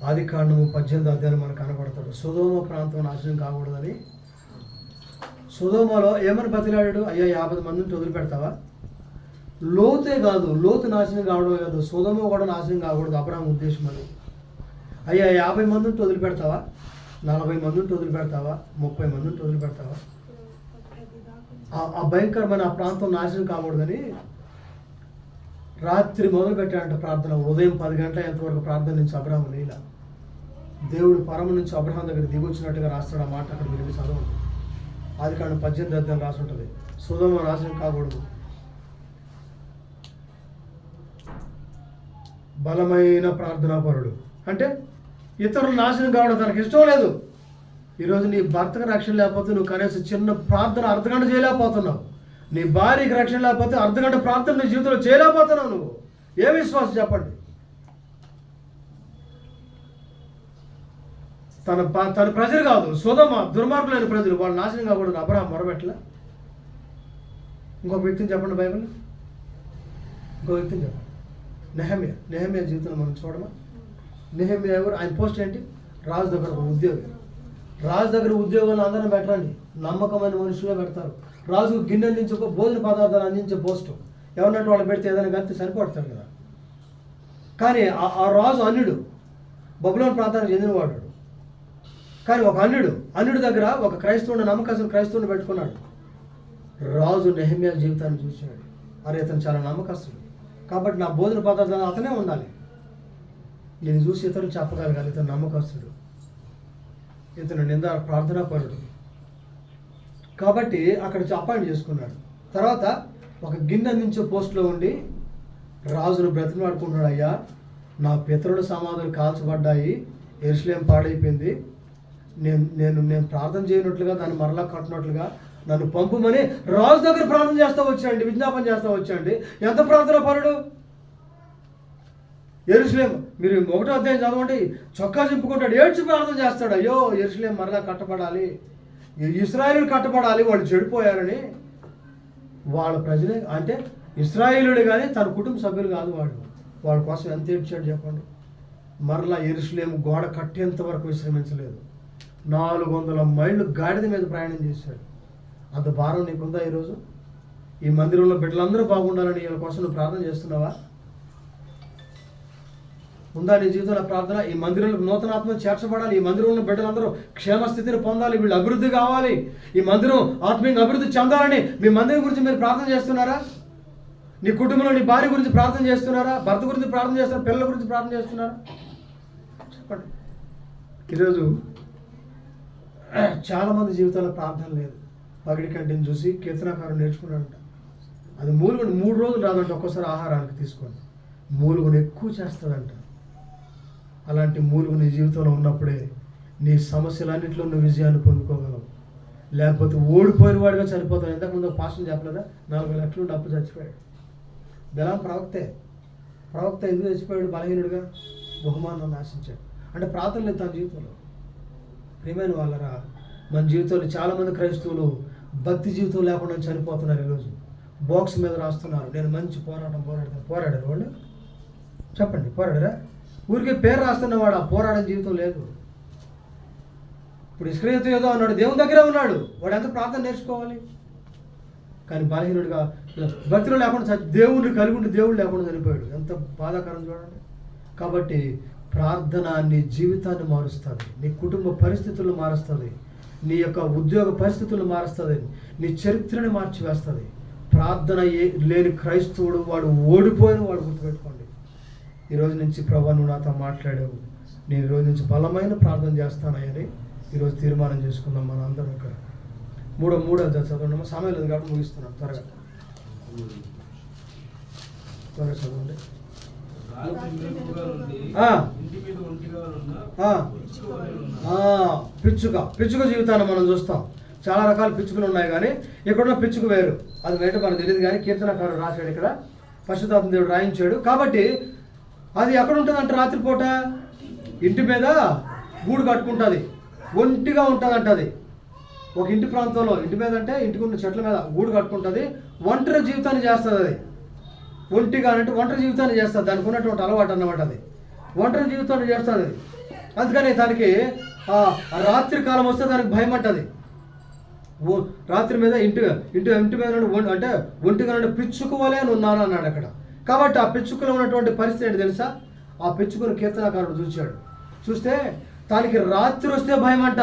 [SPEAKER 1] ఆదికాండము 18వ అధ్యాయం మనకు కనబడతాడు. సొదొమ ప్రాంతం నాశనం కాకూడదని సొదొమలో ఏమని బతిలాడాడు? అయ్యా 50 మందిని వదిలిపెడతావా? లోతే కాదు, లోతు నాశనం కావడమే కాదు, సొదొమ కూడా నాశనం కాకూడదు అబ్రహాం ఉద్దేశం అది. అయ్యా 50 మందిని వదిలిపెడతావా? 40 మందిని వదిలిపెడతావా? 30 మందిని వదిలిపెడతావా? ఆ భయంకరమైన ఆ ప్రాంతం నాశనం కాకూడదని రాత్రి మొదలు పెట్టాడంట ప్రార్థన. ఉదయం 10 గంటల ఎంతవరకు ప్రార్థన నుంచి అబ్రహాం నీల దేవుడు పరమ నుంచి అబ్రహాం దగ్గర దిగొచ్చినట్టుగా రాస్తాడు. ఆ మాట అక్కడ మీరు చదవండి. ఆదికాండం 18వ అధ్యాయం రాసి ఉంటుంది. సొదొమ నాశనం కాకూడదు. బలమైన ప్రార్థనా పరుడు అంటే ఇతరులు నాశనం కావడం తనకి ఇష్టం లేదు. ఈరోజు నీ భర్తకు రక్షణ లేకపోతే నువ్వు కనీసం చిన్న ప్రార్థన అర్ధగంట చేయలేకపోతున్నావు. నీ భార్యకి రక్షణ లేకపోతే అర్ధగంట ప్రార్థన నీ జీవితంలో చేయలేకపోతున్నావు. నువ్వు ఏ విశ్వాసం చెప్పండి? తన ప్రజలు కాదు, సొదొమ దుర్మార్గులైన ప్రజలు, వాళ్ళు నాశనం కాకూడదు. అబ్రహాం మొరబెట్టలే. ఇంకొక వ్యక్తిని చెప్పండి బైబిల్. ఇంకో వ్యక్తిని చెప్పండి. నెహెమ్యా జీవితంలో మనం చూడమా? నెహెమ్యా ఎవరు? ఆయన పోస్ట్ ఏంటి? రాజు దగ్గర ఒక ఉద్యోగి. రాజు దగ్గర ఉద్యోగాలు అందరం పెట్టరండి, నమ్మకమైన మనుషులే పెడతారు. రాజుకు గిన్నె అందించే భోజన పదార్థాలు అందించే పోస్టు ఎవరినట్టు వాళ్ళు పెడితే ఏదైనా కలిపి సరిపడతాడు కదా. కానీ ఆ రాజు అన్యుడు, బబులోను ప్రాంతానికి చెందినవాడు. కానీ ఒక అన్యుడు దగ్గర ఒక క్రైస్తవుడు, నమ్మకస్తుడు క్రైస్తవుని పెట్టుకున్నాడు. రాజు నెహెమ్యా జీవితాన్ని చూశాడు. అరే ఇతను చాలా నమ్మకస్తుడు, కాబట్టి నా భోజన పదార్థాలు అతనే ఉండాలి. నేను చూసి ఇతరులు చెప్పగలగాలి, ఇతను నమ్మకస్తుడు, ఇతను ప్రార్థనా పరుడు. కాబట్టి అక్కడ అపాయింట్ చేసుకున్నాడు. తర్వాత ఒక గిన్నె అందించే పోస్టులో ఉండి రాజును బ్రతిమాడుకుంటున్నాడు. అయ్యా నా పితరుల సమాధులు కాల్చబడ్డాయి, యెరూషలేము పాడైపోయింది, నేను ప్రార్థన చేయనట్లుగా దాన్ని మరలా కట్టినట్లుగా నన్ను పంపుమని రాజు దగ్గర ప్రార్థన చేస్తూ వచ్చాండి, విజ్ఞాపన చేస్తూ వచ్చాండి. ఎంత ప్రార్థన పరుడు! యెరూషలేము, మీరు 1వ అధ్యాయం చదవండి, చొక్కా చింపుకుంటాడు, ఏడ్చి ప్రార్థన చేస్తాడు, అయ్యో యెరూషలేము మరలా కట్టబడాలి, ఇశ్రాయేలు కట్టబడాలి, వాళ్ళు చెడిపోయారని. వాళ్ళ ప్రజలే అంటే ఇశ్రాయేలుడే కానీ తన కుటుంబ సభ్యులు కాదు వాళ్ళు. వాళ్ళ కోసం ఎంత ఏడ్చాడు చెప్పండి. మరలా యెరూషలేము గోడ కట్టేంత వరకు విశ్రమించలేదు. 400 మైళ్ళు గాడిద మీద ప్రయాణం చేశాడు. అంత భారం నీకుందా ఈరోజు? ఈ మందిరంలో బిడ్డలందరూ బాగుండాలని వీళ్ళ కోసం నువ్వు ప్రార్థన చేస్తున్నావా? ఉందా నీ జీవితంలో ప్రార్థన? ఈ మందిరంలో నూతనాత్మ చేర్చబడాలి, ఈ మందిరంలో బిడ్డలందరూ క్షేమస్థితిని పొందాలి, వీళ్ళు అభివృద్ధి కావాలి, ఈ మందిరం ఆత్మీయంగా అభివృద్ధి చెందాలని మీ మందిరం గురించి మీరు ప్రార్థన చేస్తున్నారా? నీ కుటుంబంలో నీ భార్య గురించి ప్రార్థన చేస్తున్నారా? భర్త గురించి ప్రార్థన చేస్తున్నారా? పిల్లల గురించి ప్రార్థన చేస్తున్నారా? చెప్పండి. ఈరోజు చాలామంది జీవితాల్లో ప్రార్థన లేదు. పగిడి కంటిని చూసి కీర్తనాకారం నేర్చుకున్నాడంట. అది మూలుగుని 3 రోజులు రాదంట ఒక్కోసారి ఆహారానికి తీసుకొని. మూలుగుని ఎక్కువ చేస్తుందంట. అలాంటి మూలుగు నీ జీవితంలో ఉన్నప్పుడే నీ సమస్యలన్నింటిలో నువ్వు విజయాన్ని పొందుకోగలవు. లేకపోతే ఓడిపోయిన వాడిగా చనిపోతావు. ఇంతకుముందు ఒక పాస్టర్ చెప్పలేదా, 40 లక్షలు డబ్బు చచ్చిపోయాడు. బెలాం ప్రవక్త ఎందుకు చచ్చిపోయాడు? బలహీనుడిగా, బహుమానాన్ని ఆశించాడు. అంటే ప్రార్థన లేదు తన జీవితంలో. ప్రియమైన వాళ్ళరా, మన జీవితంలో చాలామంది క్రైస్తవులు భక్తి జీవితం లేకుండా చనిపోతున్నారు. ఈరోజు బాక్స్ మీద రాస్తున్నారు, నేను మంచి పోరాడారు వాళ్ళు. చెప్పండి, పోరాడరా? ఊరికే పేరు రాస్తున్నవాడు, ఆ పోరాడని జీవితం లేదు. ఇప్పుడు ఇస్కరియోతు ఏదో అన్నాడు, దేవుని దగ్గరే ఉన్నాడు, వాడు ఎంత ప్రార్థన నేర్చుకోవాలి. కానీ బలహీనుడిగా భక్తిలో లేకుండా దేవుడిని కలిగి ఉండి దేవుడు లేకుండా చనిపోయాడు. ఎంత బాధాకరం చూడండి. కాబట్టి ప్రార్థన నీ జీవితాన్ని మారుస్తుంది, నీ కుటుంబ పరిస్థితులను మారుస్తుంది, నీ యొక్క ఉద్యోగ పరిస్థితులను మారుస్తుంది, నీ చరిత్రని మార్చివేస్తుంది. ప్రార్థన లేని క్రైస్తవుడు వాడు ఓడిపోయిన వాడు. గుర్తుపెట్టుకోండి. ఈరోజు నుంచి ప్రభువా నువ్వు నాతో మాట్లాడావు, నేను ఈరోజు నుంచి బలమైన ప్రార్థన చేస్తానని ఈరోజు తీర్మానం చేసుకుందాం మనం అందరం. ఇక్కడ 3 చదవండి. సమయం లేదు కాబట్టి ముగిస్తున్నాం. త్వరగా చదవండి. పిచ్చుక జీవితాన్ని మనం చూస్తాం. చాలా రకాల పిచ్చుకలు ఉన్నాయి, కానీ ఇక్కడున్న పిచ్చుక వేరు. అది వేట మనకు తెలియదు, కానీ కీర్తనకారుడు రాశాడు, ఇక్కడ పరిశుద్ధాత్మ దేవుడు రాయించాడు. కాబట్టి అది ఎక్కడ ఉంటుందంటే రాత్రిపూట ఇంటి మీద గూడు కట్టుకుంటుంది, ఒంటిగా ఉంటుందంట. అది ఒక ఇంటి ప్రాంతంలో, ఇంటి మీద అంటే ఇంటికి ఉన్న చెట్ల మీద గూడు కట్టుకుంటుంది, ఒంటరి జీవితాన్ని చేస్తుంది. అది ఒంటిగా అంటే ఒంటరి జీవితాన్ని చేస్తుంది, దానికి ఉన్నటువంటి అలవాటు అన్నమాట. అది ఒంటరి జీవితాన్ని చేస్తుంది. అందుకని దానికి రాత్రి కాలం వస్తే దానికి భయం అంటది. రాత్రి మీద ఇంటి మీద అంటే ఒంటిగా నుండి పిచ్చుక వలె ఉన్నాను అన్నాడు అక్కడ. కాబట్టి ఆ పిచ్చుకలో ఉన్నటువంటి పరిస్థితి ఏంటి తెలుసా? ఆ పిచ్చుకను కీర్తనకారుడు చూశాడు. చూస్తే దానికి రాత్రి వస్తే భయం అంట,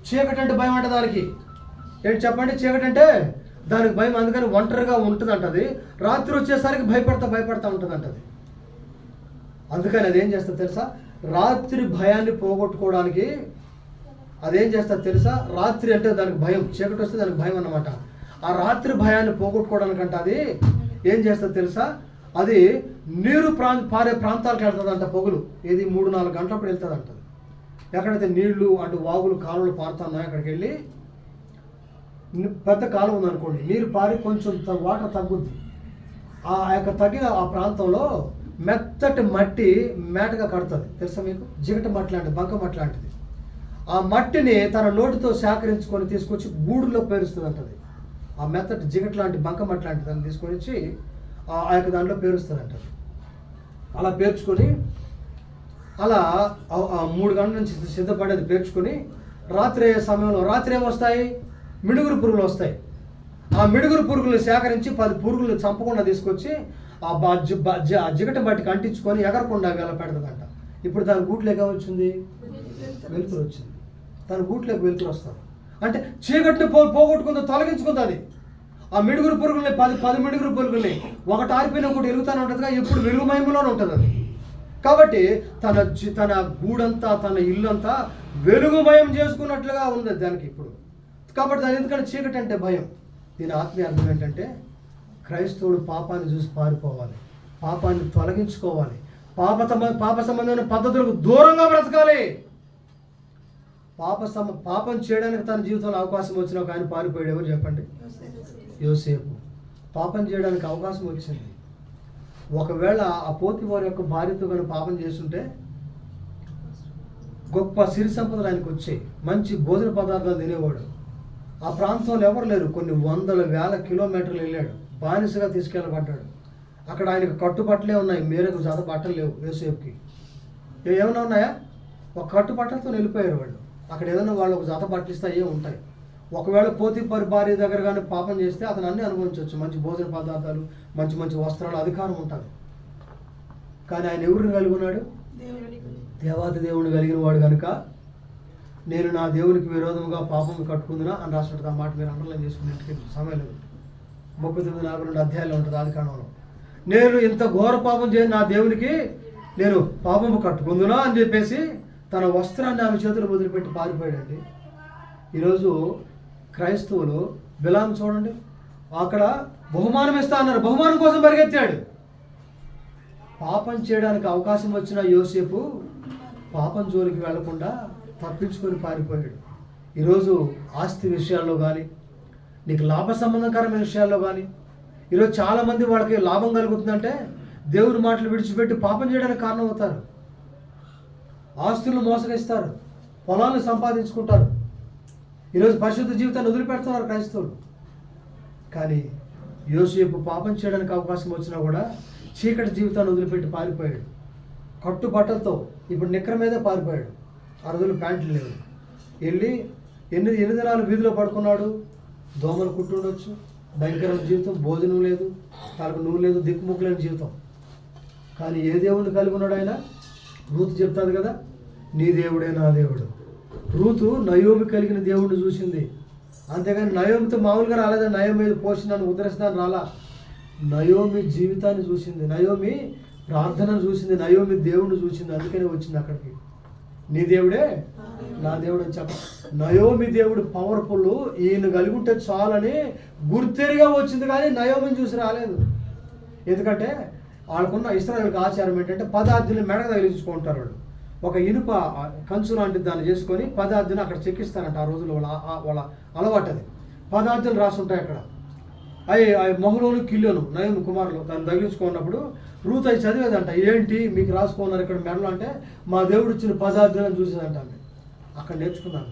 [SPEAKER 1] చీకటి అంటే భయం అంట. దానికి ఏంటి చెప్పండి? చీకటి అంటే దానికి భయం. అందుకని ఒంటరిగా ఉంటుంది అంటది. రాత్రి వచ్చేసరికి భయపడతా ఉంటుంది అంటది. అందుకని అదేం చేస్తుంది తెలుసా? రాత్రి భయాన్ని పోగొట్టుకోవడానికి అదేం చేస్తుంది తెలుసా? రాత్రి అంటే దానికి భయం, చీకటి వస్తే దానికి భయం అన్నమాట. ఆ రాత్రి భయాన్ని పోగొట్టుకోవడానికంట అది ఏం చేస్తుంది తెలుసా? అది నీరు పారే ప్రాంతాలకు వెళ్తుందంట. పొగులు ఏది 3-4 గంటలప్పుడు వెళ్తుంది అంటది. ఎక్కడైతే నీళ్లు అంటే వాగులు కాలువలు పారుతున్నాయో అక్కడికి వెళ్ళి, పెద్ద కాలం ఉందనుకోండి, నీరు పారి కొంచెం వాటర్ తగ్గుద్ది. ఆ యొక్క తగ్గిన ఆ ప్రాంతంలో మెత్తటి మట్టి మేటగా కడుతుంది. తెలుసా మీకు? జిగట మట్టి లాంటిది, బంక మట్టి లాంటిది. ఆ మట్టిని తన నోటితో సేకరించుకొని తీసుకొచ్చి గూడులో పేరుస్తుంది అంటది. ఆ మెత్తటి జిగట లాంటి బంక మట్టి లాంటి దాన్ని తీసుకొని వచ్చి ఆ యొక్క దాంట్లో పేరుస్తుంది అంటది. అలా పేర్చుకొని అలా 3 గంటల నుంచి సిద్ధపడేది పేర్చుకొని రాత్రి అయ్యే సమయంలో రాత్రి ఏమొస్తాయి? మిడుగురు పురుగులు వస్తాయి. ఆ మిడుగురు పురుగులు సేకరించి 10 పురుగులు చంపకుండా తీసుకొచ్చి ఆ జిగట బట్టికి అంటించుకొని ఎగరకుండా వేళ పెడతాదంట. ఇప్పుడు దాని గూట్లోకి వచ్చింది, వెలుతురు వచ్చింది. తన గూట్లోకి వెలుతురు వస్తుంది అంటే చీకటిని పోగొట్టుకుందో, తొలగించుకుంది. అది ఆ మిడుగురు పురుగుల్ని 10 మిడుగురు పురుగుల్ని ఒకటి ఆరిపోయిన ఒకటి వెలుగుతానే ఉంటుందిగా, ఎప్పుడు వెలుగుమయంలోనే ఉంటుంది అది. కాబట్టి తన గూడంతా, తన ఇల్లంతా వెలుగుమయం చేసుకున్నట్లుగా ఉంది దానికి ఇప్పుడు. కాబట్టి దాని ఎందుకంటే చీకటి అంటే భయం. దీని ఆత్మీయ అర్థం ఏంటంటే క్రైస్తవుడు పాపాన్ని చూసి పారిపోవాలి, పాపాన్ని తొలగించుకోవాలి, పాప సంబంధమైన పద్ధతులకు దూరంగా బ్రతకాలి. పాపం చేయడానికి తన జీవితంలో అవకాశం వచ్చిన ఒక ఆయన పారిపోయాడు. ఎవరు చెప్పండి? యోసేపు. పాపం చేయడానికి అవకాశం వచ్చింది, ఒకవేళ ఆ పోతిఫారు యొక్క భార్యతో కానీ పాపం చేస్తుంటే గొప్ప సిరి సంపదలు ఆయనకు వచ్చాయి, మంచి భోజన పదార్థాలు తినేవాడు. ఆ ప్రాంతంలో ఎవరు లేరు, కొన్ని వందల వేల కిలోమీటర్లు వెళ్ళాడు, బానిసగా తీసుకెళ్ళబడ్డాడు. అక్కడ ఆయనకు కట్టుబట్టలే ఉన్నాయి, మేరకు జత బట్టలు లేవు. యోసేపుకి ఏమైనా ఉన్నాయా? ఒక కట్టుబట్టలతో వెళ్ళిపోయారు వాళ్ళు. అక్కడ ఏదైనా వాళ్ళు ఒక జత బట్టలు ఇస్తే అయ్యే ఉంటాయి. ఒకవేళ పోతిఫారు భార్య దగ్గర కానీ పాపం చేస్తే అతను అన్నీ అనుభవించవచ్చు, మంచి భోజన పదార్థాలు, మంచి మంచి వస్త్రాలు, అధికారం ఉంటుంది. కానీ ఆయన ఎవరిని కలిగి ఉన్నాడు? దేవాతి దేవుని కలిగిన వాడు కనుక నేను నా దేవునికి విరోధంగా పాపం కట్టుకుందునా అని రాసినట్టు. ఆ మాట మీరు అండర్లైన్ చేసుకునే సమయం లేదు. 39-42 అధ్యాయాలు ఉంటుంది ఆదికాండంలో. నేను ఇంత ఘోర పాపం చేయను, నా దేవునికి నేను పాపము కట్టుకుందునా అని చెప్పేసి తన వస్త్రాన్ని ఆమె చేతులు వదిలిపెట్టి పారిపోయాడండి. ఈరోజు క్రైస్తవులు బిలాము చూడండి, అక్కడ బహుమానం ఇస్తా అన్నారు, బహుమానం కోసం పరిగెత్తాడు. పాపం చేయడానికి అవకాశం వచ్చిన యోసేపు పాపం జోలికి వెళ్లకుండా తప్పించుకొని పారిపోయాడు. ఈరోజు ఆస్తి విషయాల్లో కానీ, నీకు లాభ సంబంధకరమైన విషయాల్లో కానీ, ఈరోజు చాలామంది వాళ్ళకి లాభం కలుగుతుందంటే దేవుడి మాటలు విడిచిపెట్టి పాపం చేయడానికి కారణం అవుతారు. ఆస్తులను మోసగిస్తారు, పొలాలను సంపాదించుకుంటారు. ఈరోజు పరిశుద్ధ జీవితాన్ని వదిలిపెడుతున్నారు క్రైస్తవులు. కానీ యోసేపు పాపం చేయడానికి అవకాశం వచ్చినా కూడా చీకటి జీవితాన్ని వదిలిపెట్టి పారిపోయాడు. కట్టుబట్టలతో, ఇప్పుడు నిక్కర మీదే పారిపోయాడు. 6 రోజులు ప్యాంట్లు లేవు. వెళ్ళి ఎన్ని దినాలు వీధిలో పడుకున్నాడు. దోమలు కుట్టుండొచ్చు, భయంకరమైన జీవితం, భోజనం లేదు, తనకు నువ్వు లేదు, దిక్కుముక్కులేని జీవితం. కానీ ఏ దేవుడిని కలిగి ఉన్నాడు ఆయన? రూతు చెప్తాది కదా, నీ దేవుడే నా దేవుడు. రూతు నయోమి కలిగిన దేవుడిని చూసింది, అంతేగాని నయోమితో మామూలుగా రాలేదా? నయోమి మీద పోషణను ఉద్ధరిస్తాను రాలా. నయోమి జీవితాన్ని చూసింది, నయోమి ప్రార్థనను చూసింది, నయోమి దేవుడిని చూసింది. అందుకనే వచ్చింది అక్కడికి. నీ దేవుడే నా దేవుడు అని చెప్ప. నయోమి దేవుడు పవర్ఫుల్, ఈయన కలిగి ఉంటే చాలని గుర్తెరిగా వచ్చింది, కానీ నయోమిని చూసి రాలేదు. ఎందుకంటే వాళ్ళకున్న ఇశ్రాయేలుకి ఆచారం ఏంటంటే 10 ఆజ్ఞలు మెడకు తగిలించుకుంటారు వాళ్ళు. ఒక ఇనుప కంచు లాంటి దాన్ని చేసుకొని 10 ఆజ్ఞలు అక్కడ చెక్కిస్తారంట. ఆ రోజుల్లో వాళ్ళ అలవాటు అది. 10 ఆజ్ఞలు రాసుంటాయి అక్కడ. అవి మహులోను కిల్లోను నయోమి కుమారులు దాన్ని తగిలించుకున్నప్పుడు రూత్ అవి చదివేదంట. ఏంటి మీకు రాసుకున్నారు ఇక్కడ మెడలో అంటే, మా దేవుడు ఇచ్చిన 10 ఆజ్ఞలను చూసేదంట. అక్కడ నేర్చుకున్నాను.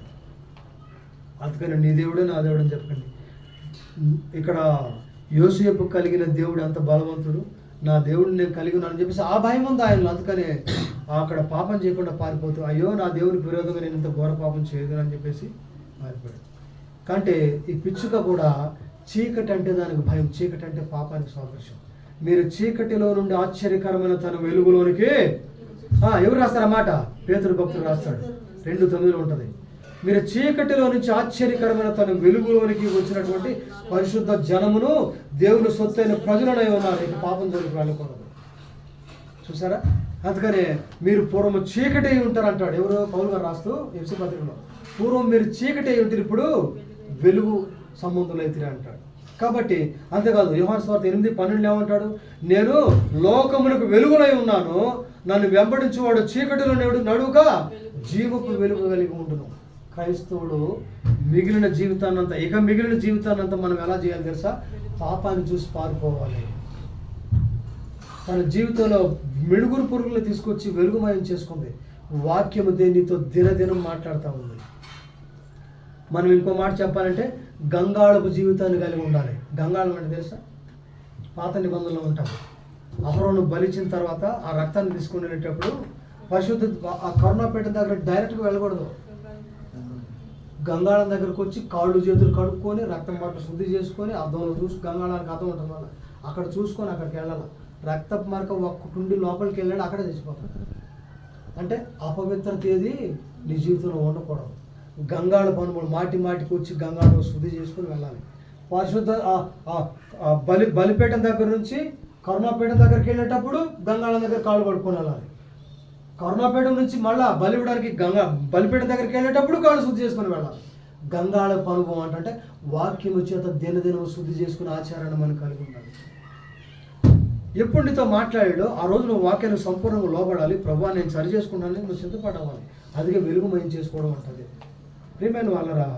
[SPEAKER 1] అందుకని నీ దేవుడే నా దేవుడు అని చెప్పండి. ఇక్కడ యోసేపు కలిగిన దేవుడు అంత బలవంతుడు, నా దేవుడిని నేను కలిగి ఉన్నానని చెప్పేసి ఆ భయం ఉంది ఆయనలో. అందుకనే అక్కడ పాపం చేయకుండా పారిపోతూ, అయ్యో నా దేవునికి విరోధంగా నేను ఇంత ఘోర పాపం చేయదు అని చెప్పేసి పారిపోయాడు. అంటే ఈ పిచ్చుక కూడా చీకటి అంటే దానికి భయం, చీకటి అంటే పాపానికి సాదృశ్యం. మీరు చీకటిలో నుండి ఆశ్చర్యకరమైన తన వెలుగులోనికి ఎవరు రాస్తారన్నమాట? పేతురు భక్తుడు రాస్తాడు, 2:9 ఉంటుంది. మీరు చీకటిలో నుంచి ఆశ్చర్యకరమైన తన వెలుగులోనికి వచ్చినటువంటి పరిశుద్ధ జనమును, దేవుని సొత్తైన ప్రజలనై ఉన్నారు. ఇక పాపం జోలికి వెళ్ళకూడదు. చూసారా? అందుకనే మీరు పూర్వం చీకటి అయి ఉంటారు అంటాడు. ఎవరు? పౌలు గారు రాస్తూ ఎఫ్సీ పత్రికలో, పూర్వం మీరు చీకటి అయి ఉంటారు, ఇప్పుడు వెలుగు సంబంధులు అయితే అంటాడు. కాబట్టి అంతేకాదు, యోహాను సువార్త 8:12 ఏమంటాడు? నేను లోకమునకు వెలుగునై ఉన్నాను, నన్ను వెంబడించువాడు చీకటిలో నడువుగా జీవపు వెలుగు కలిగి ఉంటున్నాం. క్రైస్తవుడు మిగిలిన జీవితాన్నంతా మనం ఎలా చేయాలి తెలుసా? పాపాన్ని చూసి పారిపోవాలి. తన జీవితంలో మెడుగురు పురుగులు తీసుకొచ్చి వెలుగుమయం చేసుకుంది. వాక్యము దేనితో దినదినం మాట్లాడుతూ ఉంది. మనం ఇంకో మాట చెప్పాలంటే గంగాళపు జీవితాన్ని కలిగి ఉండాలి. గంగాళం అంటే తెలుసా? పాత నిబంధనలు ఉంటాం. అహరోను బలిచిన తర్వాత ఆ రక్తాన్ని తీసుకుని వెళ్ళేటప్పుడు పరిశుద్ధ ఆ కరుణాపేట దగ్గర డైరెక్ట్గా వెళ్ళకూడదు. గంగాళం దగ్గరకు వచ్చి కాళ్ళు చేతులు కడుక్కొని రక్తం పట్ల శుద్ధి చేసుకొని అద్దంలో చూసి, గంగాళానికి అద్దం ఉంటుంది వల్ల అక్కడ చూసుకొని అక్కడికి వెళ్ళాలి. రక్తపు మరక ఒక్కటుండి లోపలికి వెళ్ళాడు, అక్కడే తెచ్చిపోతాడు. అంటే అపవిత్రత ఏది నీ జీవితంలో ఉండకూడదు. గంగాళ పనులు మాటికి వచ్చి గంగాళం శుద్ధి చేసుకుని వెళ్ళాలి. పరిశుద్ధ బలిపీఠం దగ్గర నుంచి కరుణాపీఠం దగ్గరికి వెళ్ళేటప్పుడు గంగాళం దగ్గర కాళ్ళు పడుకొని వెళ్ళాలి. కరుణాపీఠం నుంచి మళ్ళీ బలి ఇవ్వడానికి బలిపీఠం దగ్గరికి వెళ్ళేటప్పుడు కాళ్ళు శుద్ధి చేసుకుని వెళ్ళాలి. గంగాళ అనుభవం అంటే వాక్యం చేత దినదినం శుద్ధి చేసుకునే ఆచారాన్ని మనం కలిగి ఉండాలి. ఎప్పుడు నీతో మాట్లాడాడో ఆ రోజు నువ్వు వాక్యాన్ని సంపూర్ణంగా లోబడాలి. ప్రభువా నేను సరి చేసుకున్నాను, నువ్వు సిద్ధపడవాలి. అదిగే వెలుగుమయం చేసుకోవడం ఉంటుంది. ప్రియమైన వాళ్ళరా,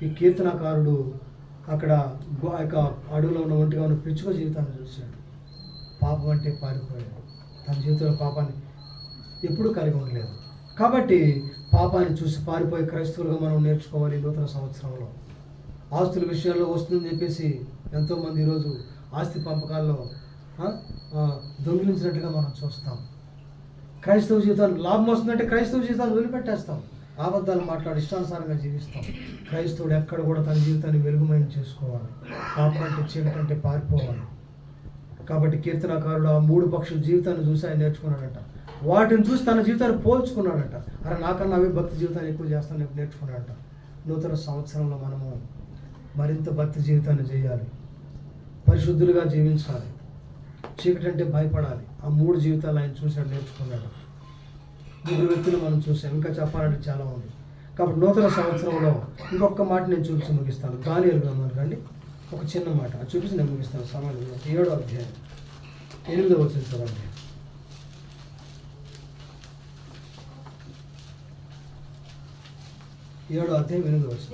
[SPEAKER 1] ఈ కీర్తనకారుడు అక్కడ అడవిలో ఉన్న ఒంటిగా ఉన్న పిచ్చుక జీవితాన్ని చూశాడు. పాపం అంటే పారిపోయాడు. తన జీవితంలో పాపాన్ని ఎప్పుడూ కలిగి ఉండలేదు. కాబట్టి పాపాన్ని చూసి పారిపోయే క్రైస్తవులుగా మనం నేర్చుకోవాలి. నూతన సంవత్సరంలో ఆస్తుల విషయాల్లో వస్తుందని చెప్పేసి ఎంతోమంది ఈరోజు ఆస్తి పంపకాల్లో దొంగిలించినట్టుగా మనం చూస్తాం. క్రైస్తవ జీవితాన్ని లాభం వస్తుందంటే క్రైస్తవ జీవితాన్ని వదిలిపెట్టేస్తాం. అబద్ధాలు మాట్లాడి ఇష్టానుసారంగా జీవిస్తాం. క్రైస్తవుడు ఎక్కడ కూడా తన జీవితాన్ని వెలుగుమయం చేసుకోవాలి. పాపం అంటే చీకటి అంటే పారిపోవాలి. కాబట్టి కీర్తనకారుడు ఆ 3 పక్షుల జీవితాన్ని చూసి ఆయన నేర్చుకున్నాడట. వాటిని చూసి తన జీవితాన్ని పోల్చుకున్నాడట. అరే నాకన్నా అవి భక్తి జీవితాన్ని ఎక్కువ చేస్తాను నేర్చుకున్నాడట. నూతన సంవత్సరంలో మనము మరింత భక్తి జీవితాన్ని చేయాలి, పరిశుద్ధులుగా జీవించాలి, చీకటి అంటే భయపడాలి. ఆ 3 జీవితాలు ఆయన చూశాడు, నేర్చుకున్నాడు. 3 వ్యక్తులు మనం చూసాం, ఇంకా చెప్పాలంటే చాలా ఉంది. కాబట్టి నూతన సంవత్సరంలో ఇంకొక మాట నేను చూపించి ముగిస్తాను. దానియేలు గ్రంథం రండి, ఒక చిన్న మాట అది చూపించి నేను ముగిస్తాను. సమాజంలో 7వ అధ్యాయం 8వ వచనం చదవండి. 7వ అధ్యాయం 8వ వచనం.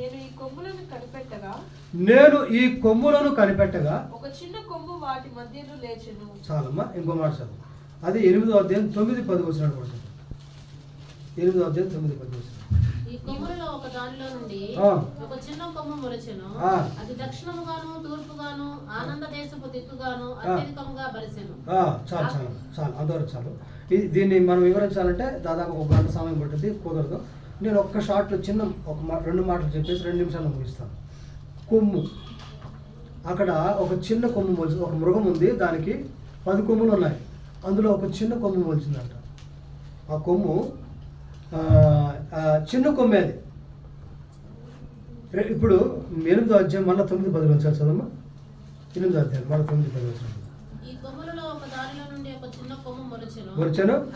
[SPEAKER 2] నేను
[SPEAKER 1] ఈ కొమ్ములను కనిపెట్టగా
[SPEAKER 2] ఒక చిన్న కొమ్ము వాటి మధ్యలో లేచెను.
[SPEAKER 1] చాలమ్మా, ఇంకో మాట చదువు. అది 8వ అధ్యాయం 9-10 వచనాలు కూడా చదువు. 8వ అధ్యాయం 9-10 వచనాలు.
[SPEAKER 3] ఈ కొమ్ములలో ఒక దానిలో నుండి ఒక చిన్న కొమ్ము మొలచెను. అది దక్షిణముగాను తూర్పుగాను ఆనంద దేశపు దిక్కుగాను అత్యధికముగా బలిసెను.
[SPEAKER 1] చాలు చాలు చాలు అంతవరకు చాలు. దీన్ని మనం వివరించాలంటే దాదాపు 1 గంట సమయం పడుతుంది, కుదరదు. నేను ఒక్క షార్ట్లో చిన్న 2 మాటలు చెప్పేసి 2 నిమిషాలు ముగిస్తాను. కొమ్ము, అక్కడ ఒక చిన్న కొమ్ము మొలిచింది. ఒక మృగం ఉంది, దానికి 10 కొమ్ములు ఉన్నాయి. అందులో ఒక చిన్న కొమ్ము మొలిచిందంట. ఆ కొమ్ము చిన్న కొమ్మే అది. ఇప్పుడు 8వ అధ్యాయం మళ్ళీ 9-10 వచ్చారు చదమ్మా. 8వ అధ్యాయం మళ్ళీ 9-10 వచ్చారు.
[SPEAKER 3] ఈ కొమ్ములలో ఒక దానిలో నుండి ఒక చిన్న కొమ్ము మొలచెను.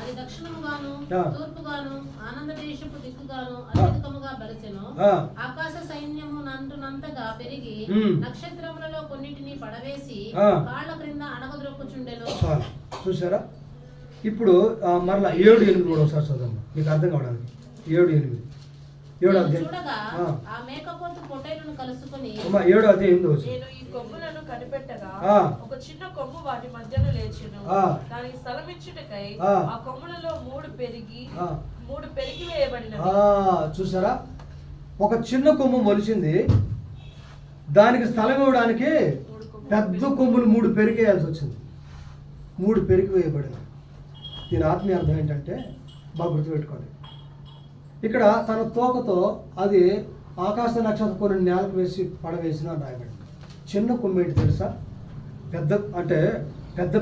[SPEAKER 3] అది దక్షిణముగాను తూర్పుగాను ఆనంద దేశపు దిక్కుగాను అత్యధికముగా బలిసెను. ఆకాశ సైన్యము నంటునంతగా పెరిగి నక్షత్రములలో కొన్నిటిని పడవేసి కాళ్ళ క్రింద అణగద్రొక్కుచుండెను.
[SPEAKER 1] చూసారా? ఇప్పుడు మరలా 7-8 కూడా ఒకసారి చదవమ్మా, మీకు అర్థం కావడానికి. 7-8 7వ అధ్యాయం.
[SPEAKER 3] ఆ మేకపోతు పొట్టేలును కలుసుకొని
[SPEAKER 1] 7వ అధ్యాయం 8వ వచనం.
[SPEAKER 2] నేను ఈ కొమ్ములను కనిపెట్టగా ఒక చిన్న కొమ్ము వాటి మధ్యలో లేచెను. దానికి స్థలం ఇచ్చుటకై ఆ కొమ్ములలో 3 పెరిగి వేయబడినవి.
[SPEAKER 1] చూసారా? ఒక చిన్న కొమ్ము మొలిచింది, దానికి స్థలం ఇవ్వడానికి పెద్ద కొమ్ములు 3 పెరిగేయాల్సి వచ్చింది. 3 పెరిగి వేయబడినవి. దీని ఆత్మీయ అర్థం ఏంటంటే బాగా గుర్తుపెట్టుకోండి. ఇక్కడ తన తోకతో అది ఆకాశ నక్షత్రం కొన్ని నేలకు వేసి పడవేసిన రాయబడింది. చిన్న కొమ్ము ఏంటి తెలుసా? పెద్ద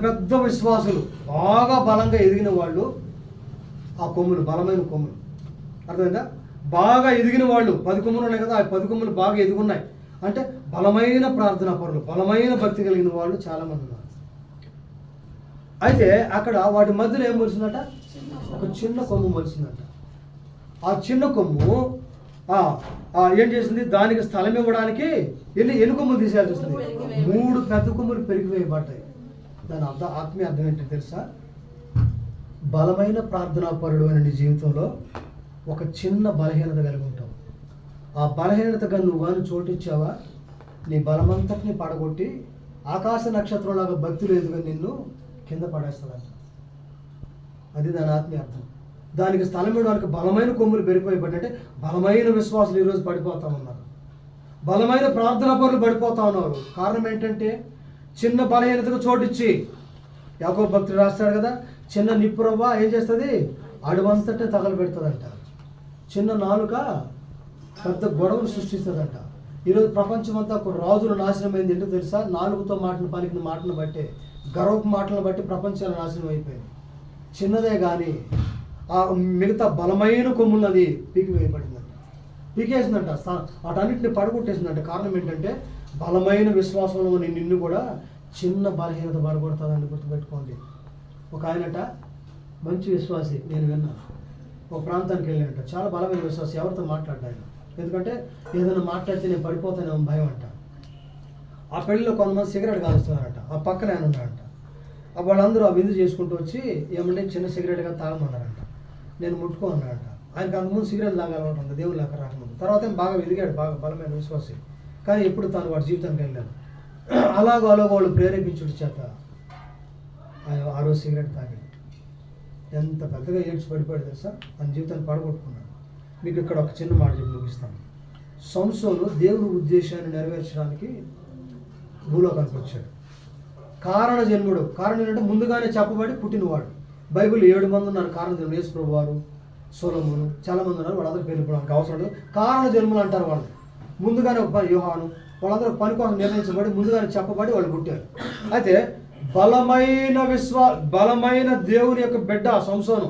[SPEAKER 1] పెద్ద విశ్వాసులు, బాగా బలంగా ఎదిగిన వాళ్ళు ఆ కొమ్ములు, బలమైన కొమ్ములు. అర్థమైందా? బాగా ఎదిగిన వాళ్ళు 10 కొమ్ములు ఉన్నాయి కదా, ఆ 10 కొమ్ములు బాగా ఎదుగున్నాయి అంటే బలమైన ప్రార్థనా పరులు, బలమైన భక్తి కలిగిన వాళ్ళు చాలామంది ఉన్నారు. అయితే అక్కడ వాటి మధ్యలో ఏం మొలిచిందట? ఒక చిన్న కొమ్ము మొలిచిందట. ఆ చిన్న కొమ్ము ఏం చేసింది? దానికి స్థలం ఇవ్వడానికి ఎన్ని కొమ్ములు తీసేయాల్సి వస్తుంది? 3 పెద్ద కొమ్ములు పెరిగివేయబడ్డాయి. దాని ఆత్మీయ అర్థం ఏంటో తెలుసా? బలమైన ప్రార్థనా పరుడు అనే నీ జీవితంలో ఒక చిన్న బలహీనత కలిగి ఉంటావు. ఆ బలహీనతగా నువ్వు కానీ చోటిచ్చావా, నీ బలమంతటిని పడగొట్టి ఆకాశ నక్షత్రంలాగా భక్తి లేదుగా నిన్ను కింద పడేస్తుందంట. అది దాని ఆత్మీయ అర్థం. దానికి స్థలం ఇవ్వడానికి బలమైన కొమ్ములు పెరిగిపోయిపడినట్టే బలమైన విశ్వాసులు ఈరోజు పడిపోతా ఉన్నారు. బలమైన ప్రార్థనా పరులు పడిపోతా ఉన్నారు. కారణం ఏంటంటే చిన్న బలహీనతకు చోటిచ్చి, యాకోబు భక్తుడు రాస్తాడు కదా, చిన్న నిప్పురవ్వ ఏం చేస్తుంది? అడువంతటే తగలబెడుతుందంట. చిన్న నాలుక పెద్ద గొడవలు సృష్టిస్తుందంట. ఈరోజు ప్రపంచమంతా ఒక రాజుల నాశనం అయింది. ఏంటో తెలుసా? నాలుగుతో మాటను పలికిన మాటను బట్టి, గర్వపు మాటలను బట్టి ప్రపంచాల నాశనం అయిపోయింది. చిన్నదే కానీ ఆ మిగతా బలమైన కొమ్ములది పీకివేయబడిందంట, పీకేసిందంట, వాటన్నిటిని పడగొట్టేసిందంట. కారణం ఏంటంటే బలమైన విశ్వాసంలో నిన్ను కూడా చిన్న బలహీనత పడగొడుతుందని గుర్తుపెట్టుకోండి. ఒక ఆయనట మంచి విశ్వాసి, నేను విన్నాను. ఒక ప్రాంతానికి వెళ్ళానంట, చాలా బలమైన విశ్వాసి, ఎవరితో మాట్లాడ్డాను. ఎందుకంటే ఏదైనా మాట్లాడితే నేను పడిపోతానేమో భయం అంట. ఆ పెళ్ళిలో కొంతమంది సిగరెట్ కాలుస్తున్నారంట. ఆ పక్కన ఆయన ఉన్నారంట. వాళ్ళందరూ ఆ విందు చేసుకుంటూ వచ్చి ఏమంటే చిన్న సిగరెట్గా తాగమన్నారంట. నేను ముట్టుకోమన్నాడంట. ఆయనకు అంతకుముందు సిగరెట్ తాగాలనుకుంటుంది, దేవుని లేక రాకముందు. తర్వాత బాగా ఎదిగాడు, బాగా బలమైన విశ్వాసి. కానీ ఎప్పుడు తాను వాడి జీవితానికి వెళ్ళాను. అలాగో వాళ్ళు ప్రేరేపించుడి చేత ఆరో సిగరెట్ తాగాడు. ఎంత పెద్దగా ఏడ్చి పడిపోయాడు తెలుసా, తన జీవితాన్ని పడగొట్టుకున్నాడు. మీకు ఇక్కడ ఒక చిన్న మాట చెప్పి ముగిస్తాను. సంసోను దేవుని ఉద్దేశాన్ని నెరవేర్చడానికి భూలోకానికి వచ్చాడు. కారణ జన్ముడు. కారణం ఏంటంటే ముందుగానే చెప్పబడి పుట్టినవాడు. బైబిల్ 7 మంది ఉన్నారు కారణ జన్ముడు. యేసు ప్రభు వారు, సొలొమోను, చాలా మంది ఉన్నారు. వాళ్ళందరూ పేరుకోవడానికి అవసరం లేదు. కారణ జన్ములు అంటారు వాళ్ళు. ముందుగానే యోహాను, వాళ్ళందరూ పని కోసం నిర్ణయించబడి ముందుగానే చెప్పబడి వాళ్ళు పుట్టారు. అయితే బలమైన దేవుని యొక్క బిడ్డ సంసోను.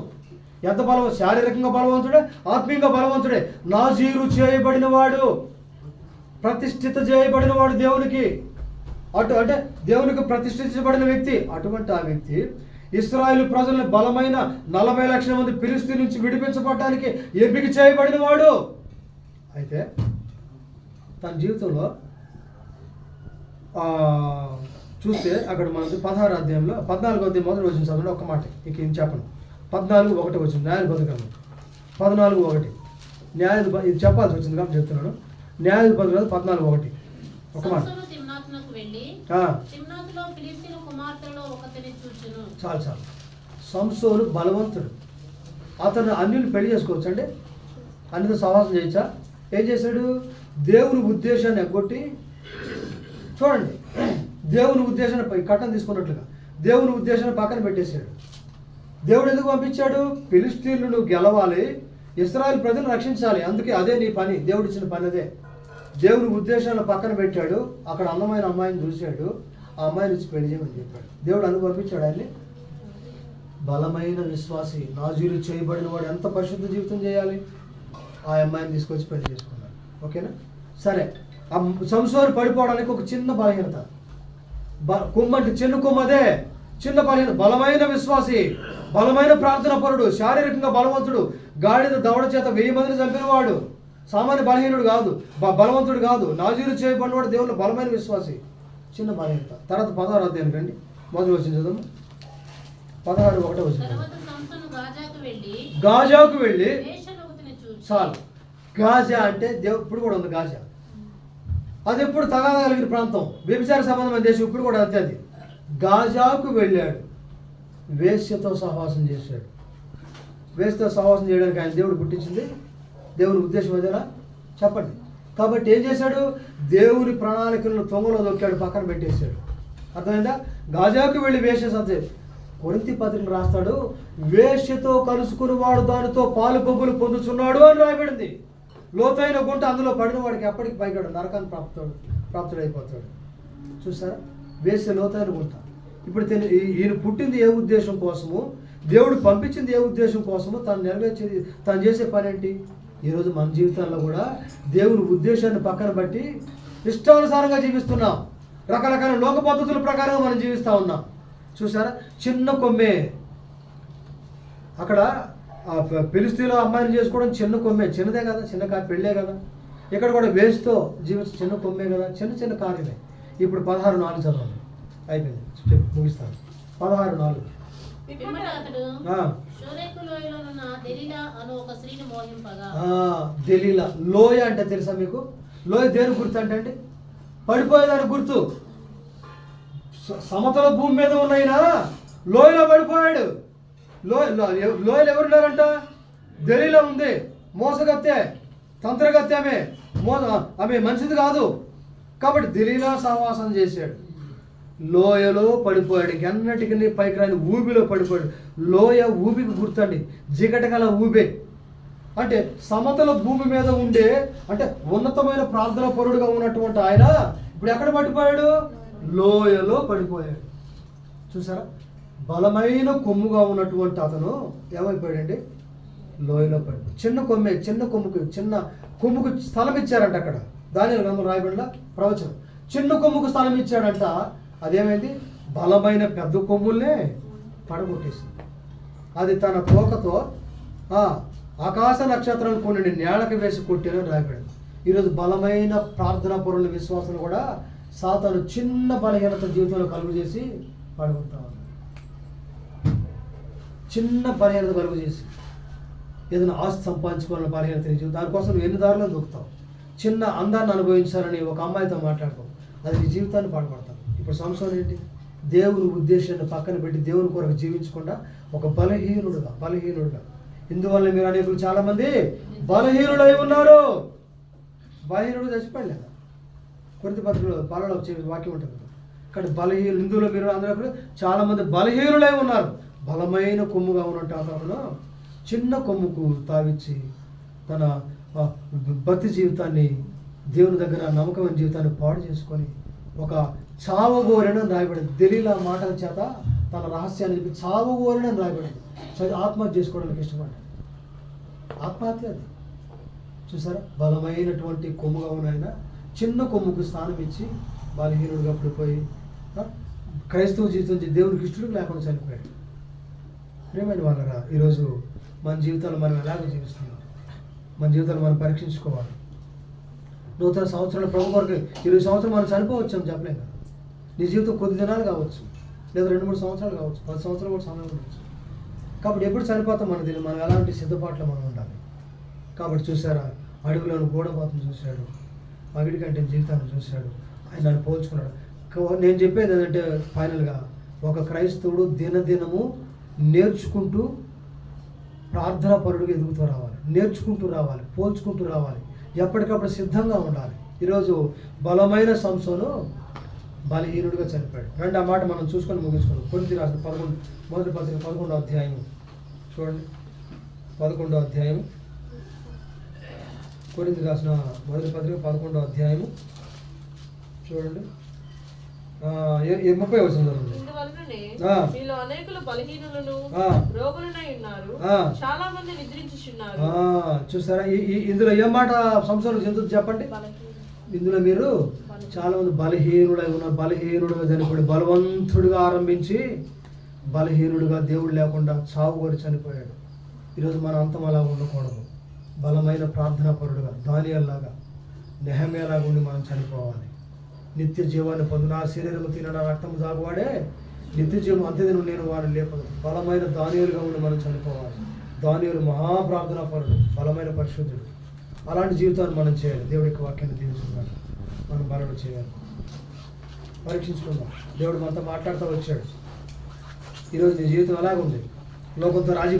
[SPEAKER 1] ఎంత శారీరకంగా బలవంతుడే, ఆత్మీయంగా బలవంతుడే. నాజీరు చేయబడిన వాడు, ప్రతిష్ఠిత చేయబడిన వాడు దేవునికి. అంటే దేవునికి ప్రతిష్ఠించబడిన వ్యక్తి. అటువంటి ఆ వ్యక్తి ఇశ్రాయేలు ప్రజలను బలమైన 40 లక్షల మంది ఫిలిష్తీయుల నుంచి విడిపించబడటానికి ఎంపిక చేయబడిన వాడు. అయితే తన జీవితంలో చూస్తే అక్కడ మనకి 16వ అధ్యాయంలో 14వ అధ్యాయం మొదటి వచ్చిన చదవండి. ఒక మాట ఇక ఏం చెప్పను. 14:1 వచ్చింది. న్యాయాధిపతి 14:1 న్యాయాధిపతి, ఇది చెప్పాల్సి వచ్చింది కాబట్టి చెప్తున్నాను. న్యాయాధిపతి 14:1 ఒక మాట. చాలు సంసోను బలవంతుడు. అతను అన్యులు పెళ్లి చేసుకోవచ్చు అండి, అన్నితో సహవాసం చేయొచ్చా? ఏం చేశాడు? దేవుని ఉద్దేశాన్ని ఎగ్గొట్టి, చూడండి, దేవుని ఉద్దేశాన్ని కట్టం తీసుకున్నట్లుగా దేవుని ఉద్దేశాన్ని పక్కన పెట్టేశాడు. దేవుడు ఎందుకు పంపించాడు? ఫిలిష్తీయులను గెలవాలి, ఇశ్రాయేలు ప్రజలను రక్షించాలి. అందుకే అదే నీ పని, దేవుడు ఇచ్చిన పని అదే. దేవుని ఉద్దేశాలను పక్కన పెట్టాడు. అక్కడ అందమైన అమ్మాయిని చూశాడు, ఆ అమ్మాయిని ఇచ్చి పెళ్లి చేయమని చెప్పాడు. దేవుడు అందుకు పంపించాడు ఆయన్ని. బలమైన విశ్వాసి, నాజీరు చేయబడిన వాడు ఎంత పరిశుద్ధ జీవితం చేయాలి? ఆ అమ్మాయిని తీసుకొచ్చి పెళ్లి చేసుకున్నాడు. ఓకేనా? సరే, ఆ సంసోను పడిపోవడానికి ఒక చిన్న బలహీనత. కొమ్మ అంటే చిన్న కొమ్మ, అదే చిన్న బలహీనత. బలమైన విశ్వాసి, బలమైన ప్రార్థన పరుడు, శారీరకంగా బలవంతుడు, గాడిద దవడ చేత 1000 మందిని చంపినవాడు, సామాన్య బలహీనుడు కాదు, బలవంతుడు కాదు. నాజీరు చేయబడినవాడు దేవుడు బలమైన విశ్వాసి. చిన్న బలహీనత. తర్వాత 16వ అధ్యాయం రండి, మొదటి వచ్చింది చదువు. 16:1 వచ్చింది. గాజాకు వెళ్ళి, చాలు. గాజా అంటే ఇప్పుడు కూడా ఉంది గాజా. అది ఎప్పుడు తగాదా కలిగిన ప్రాంతం, వ్యభిచార సంబంధమైన దేశం. ఇప్పుడు కూడా అంతే. అది గాజాకు వెళ్ళాడు, వేశ్యతో సహవాసం చేశాడు. వేశ్యతో సహవాసం చేయడానికి ఆయన దేవుడు పుట్టించింది. దేవుని ఉద్దేశం అదేనా? చెప్పండి. కాబట్టి ఏం చేశాడు? దేవుని ప్రణాళికలను తొంగలో దొక్కాడు, పక్కన పెట్టేశాడు. అర్థమైందా? గాజాకు వెళ్ళి వేశ్య సంతే. కొరింథీ పత్రికను రాస్తాడు, వేశ్యతో కలుసుకుని వాడు దానితో పాలు పబ్బులు పొందుతున్నాడు అని రాయబడింది. లోతైన గుంట, అందులో పడిన వాడికి ఎప్పటికి పైగాడు, నరకాన్ని ప్రాప్తుడైపోతాడు. చూసారా? వేశ్య లోతైన గుంట. ఇప్పుడు ఈయన పుట్టింది ఏ ఉద్దేశం కోసము, దేవుడు పంపించింది ఏ ఉద్దేశం కోసము, తను చేసే పని ఏంటి? ఈరోజు మన జీవితాల్లో కూడా దేవుని ఉద్దేశాన్ని పక్కన బట్టి ఇష్టానుసారంగా జీవిస్తున్నాం. రకరకాల లోక పద్ధతుల ప్రకారం మనం జీవిస్తూ ఉన్నాం. చూసారా? చిన్న కొమ్మే. అక్కడ ఫిలిష్తీయుల అమ్మాయిని చేసుకోవడం చిన్న కొమ్మే, చిన్నదే కదా, చిన్న పెళ్ళే కదా. ఇక్కడ కూడా వేస్తో జీవించి చిన్న కొమ్మే కదా, చిన్న కార్యమే. ఇప్పుడు 16:4 చదవండి. అయిపోయింది, ముగిస్తాను. 16:4. దెలీలా లోయ అంటే తెలుసా మీకు? లోయ దేని గుర్తు అంటే అండి, పడిపోయేదానికి గుర్తు. సమతల భూమి మీద ఉన్నాయినా లోయలో పడిపోయాడు. లోయలు ఎవరున్నారంట? దెలీలా ఉంది. మోసగత్తె, తంత్రగత్తె. ఆమె మంచిది కాదు. కాబట్టి దెలీలా సహవాసం చేశాడు. లోయలో పడిపోయాడు. ఇంకెన్నటికీ పైకి రాని ఊబిలో పడిపోయాడు. లోయ ఊబికి గుర్తండి, జిగటగల ఊబే. అంటే సమతల భూమి మీద ఉండే, అంటే ఉన్నతమైన ప్రార్థన పరుడుగా ఉన్నటువంటి ఆయన ఇప్పుడు ఎక్కడ పడిపోయాడు? లోయలో పడిపోయాడు. చూసారా? బలమైన కొమ్ముగా ఉన్నటువంటి అతను ఏమైపోయాడండి? లోయలో పడిపోయాడు. చిన్న కొమ్ముకు స్థలం ఇచ్చారంట. అక్కడ దానియేలు గ్రంథంలో రాయబడిన ప్రవచనం, చిన్న కొమ్ముకు స్థలం ఇచ్చాడంట. అదేమైంది? బలమైన పెద్ద కొమ్ముల్నే పడగొట్టేసింది. అది తన తోకతో ఆకాశ నక్షత్రాలు కొన్ని నేలకు వేసి కొట్టేనని రాయబడింది. ఈరోజు బలమైన ప్రార్థనా పరుల విశ్వాసం కూడా సాతాను చిన్న బలహీనత జీవితంలో కలుగు చేసి పడగొడతా ఉన్నాడు. చిన్న బలహీనత కలుగు చేసి ఏదైనా ఆస్తి సంపాదించుకోవాలని బలహీనత జీవితం, దానికోసం నువ్వు ఎన్ని దారులను దొక్కుతావు. చిన్న అందాన్ని అనుభవించాలని ఒక అమ్మాయితో మాట్లాడతావు, అది నీ జీవితాన్ని పాడుపడతావు. ఇప్పుడు సంసోను ఏంటి? దేవుని ఉద్దేశాన్ని పక్కన పెట్టి దేవుని కొరకు జీవించకుండా ఒక బలహీనుడుగా ఇందువల్ల మీరు అనేకులు చాలామంది బలహీనుడై ఉన్నారు. బలహీనుడు చచ్చిపోయలేదా? కొరింథీ పత్రికలో పాలలో వచ్చే వాక్యం ఉంటుంది. కానీ ఇందులో మీరు అందరూ చాలామంది బలహీనులై ఉన్నారు. బలమైన కొమ్ముగా ఉన్నట్టు కాకుండా చిన్న కొమ్ముకు తావిచ్చి తన భక్తి జీవితాన్ని, దేవుని దగ్గర నమ్మకమైన జీవితాన్ని పాడు చేసుకొని ఒక చావగోరని రాయబడింది. దెలీలా మాటల చేత తన రహస్యాన్ని చెప్పి చావగోరని రాయబడింది. ఆత్మహత్య చేసుకోవడానికి ఇష్టపడ్డాడు. ఆత్మహత్య అది చూసారా? బలమైనటువంటి కొమ్ముగా ఉన్న ఆయన చిన్న కొమ్ముకు స్థానం ఇచ్చి బలహీనుడిగా పడిపోయి క్రైస్తవ జీవితం దేవునికి ఇష్టం లేకుండా చనిపోయాడు. ప్రియమైన వాళ్ళరా, ఈరోజు మన జీవితాలు మనం ఎలాగ జీవిస్తున్నాం? మన జీవితాలు మనం పరీక్షించుకోవాలి. నూతన సంవత్సరాల ప్రభు కొరకు 20 సంవత్సరాలు మనం చనిపోవచ్చు అని చెప్పలేం కదా. నీ జీవితం కొద్ది దినాలు కావచ్చు, లేదా 2-3 సంవత్సరాలు కావచ్చు, 10 సంవత్సరాలు కూడా సమయం ఉండవచ్చు. కాబట్టి ఎప్పుడు చనిపోతాం మన దీన్ని మనం ఎలాంటి సిద్ధపాట్లు మనం ఉండాలి. కాబట్టి చూసారా, అడుగులను గోడపాతం చూశాడు, మగిడి కంటే జీవితాన్ని చూశాడు, ఆయన నన్ను పోల్చుకున్నాడు. నేను చెప్పేది ఏంటంటే ఫైనల్గా ఒక క్రైస్తవుడు దినదినము నేర్చుకుంటూ ప్రార్థనా పరుడుగా ఎదుగుతూ రావాలి, నేర్చుకుంటూ రావాలి, పోల్చుకుంటూ రావాలి, ఎప్పటికప్పుడు సిద్ధంగా ఉండాలి. ఈరోజు బలమైన సంసోను బలహీనుడిగా చనిపోయాడు. రండి ఆ మాట మనం చూసుకొని ముగించుకోండి. కొరింథీ రాసిన 11వ అధ్యాయం చూడండి. 11వ అధ్యాయం కొరింథీ రాసిన మొదటి పత్రిక 11వ అధ్యాయము చూడండి. 30 వచనం.
[SPEAKER 2] ఇందువలననే మీలో అనేకులు బలహీనులను రోగులనై ఉన్నారు, చాలా మంది నిద్రించుచున్నారు.
[SPEAKER 1] చూసారా? ఇందులో ఏం మాట సంసారం చెందుతుంది చెప్పండి. ఇందులో మీరు చాలా మంది బలహీనుడై ఉన్నారు. బలహీనుడుగా చనిపోయి బలవంతుడిగా ఆరంభించి బలహీనుడిగా దేవుడు లేకుండా చావు కోరి చనిపోయాడు. ఈరోజు మన అంతం అలా ఉండకూడదు. బలమైన ప్రార్థనా పరుడుగా దానియేలులాగా, నెహెమ్యాలాగా ఉండి మనం చనిపోవాలి. నిత్య జీవాన్ని పొందు, నా శరీరము తిన నా రక్తము తాగువాడే నిత్య జీవం, అంత్యదినం నేను వాడిని లేపదు. బలమైన దానియేలుగా ఉండి మనం చనిపోవాలి. దానియేలు మహాప్రార్థనా పరుడు, బలమైన పరిశుద్ధుడు. అలాంటి జీవితాన్ని మనం చేయాలి. దేవుడి యొక్క వాక్యాన్ని దీవిస్తున్నాడు. మనం బలలు చేయాలి. పరీక్షించుకుందాం. దేవుడు మనతో మాట్లాడుతూ వచ్చాడు. ఈరోజు నీ జీవితం ఎలాగుంది? లోకంతో రాజీ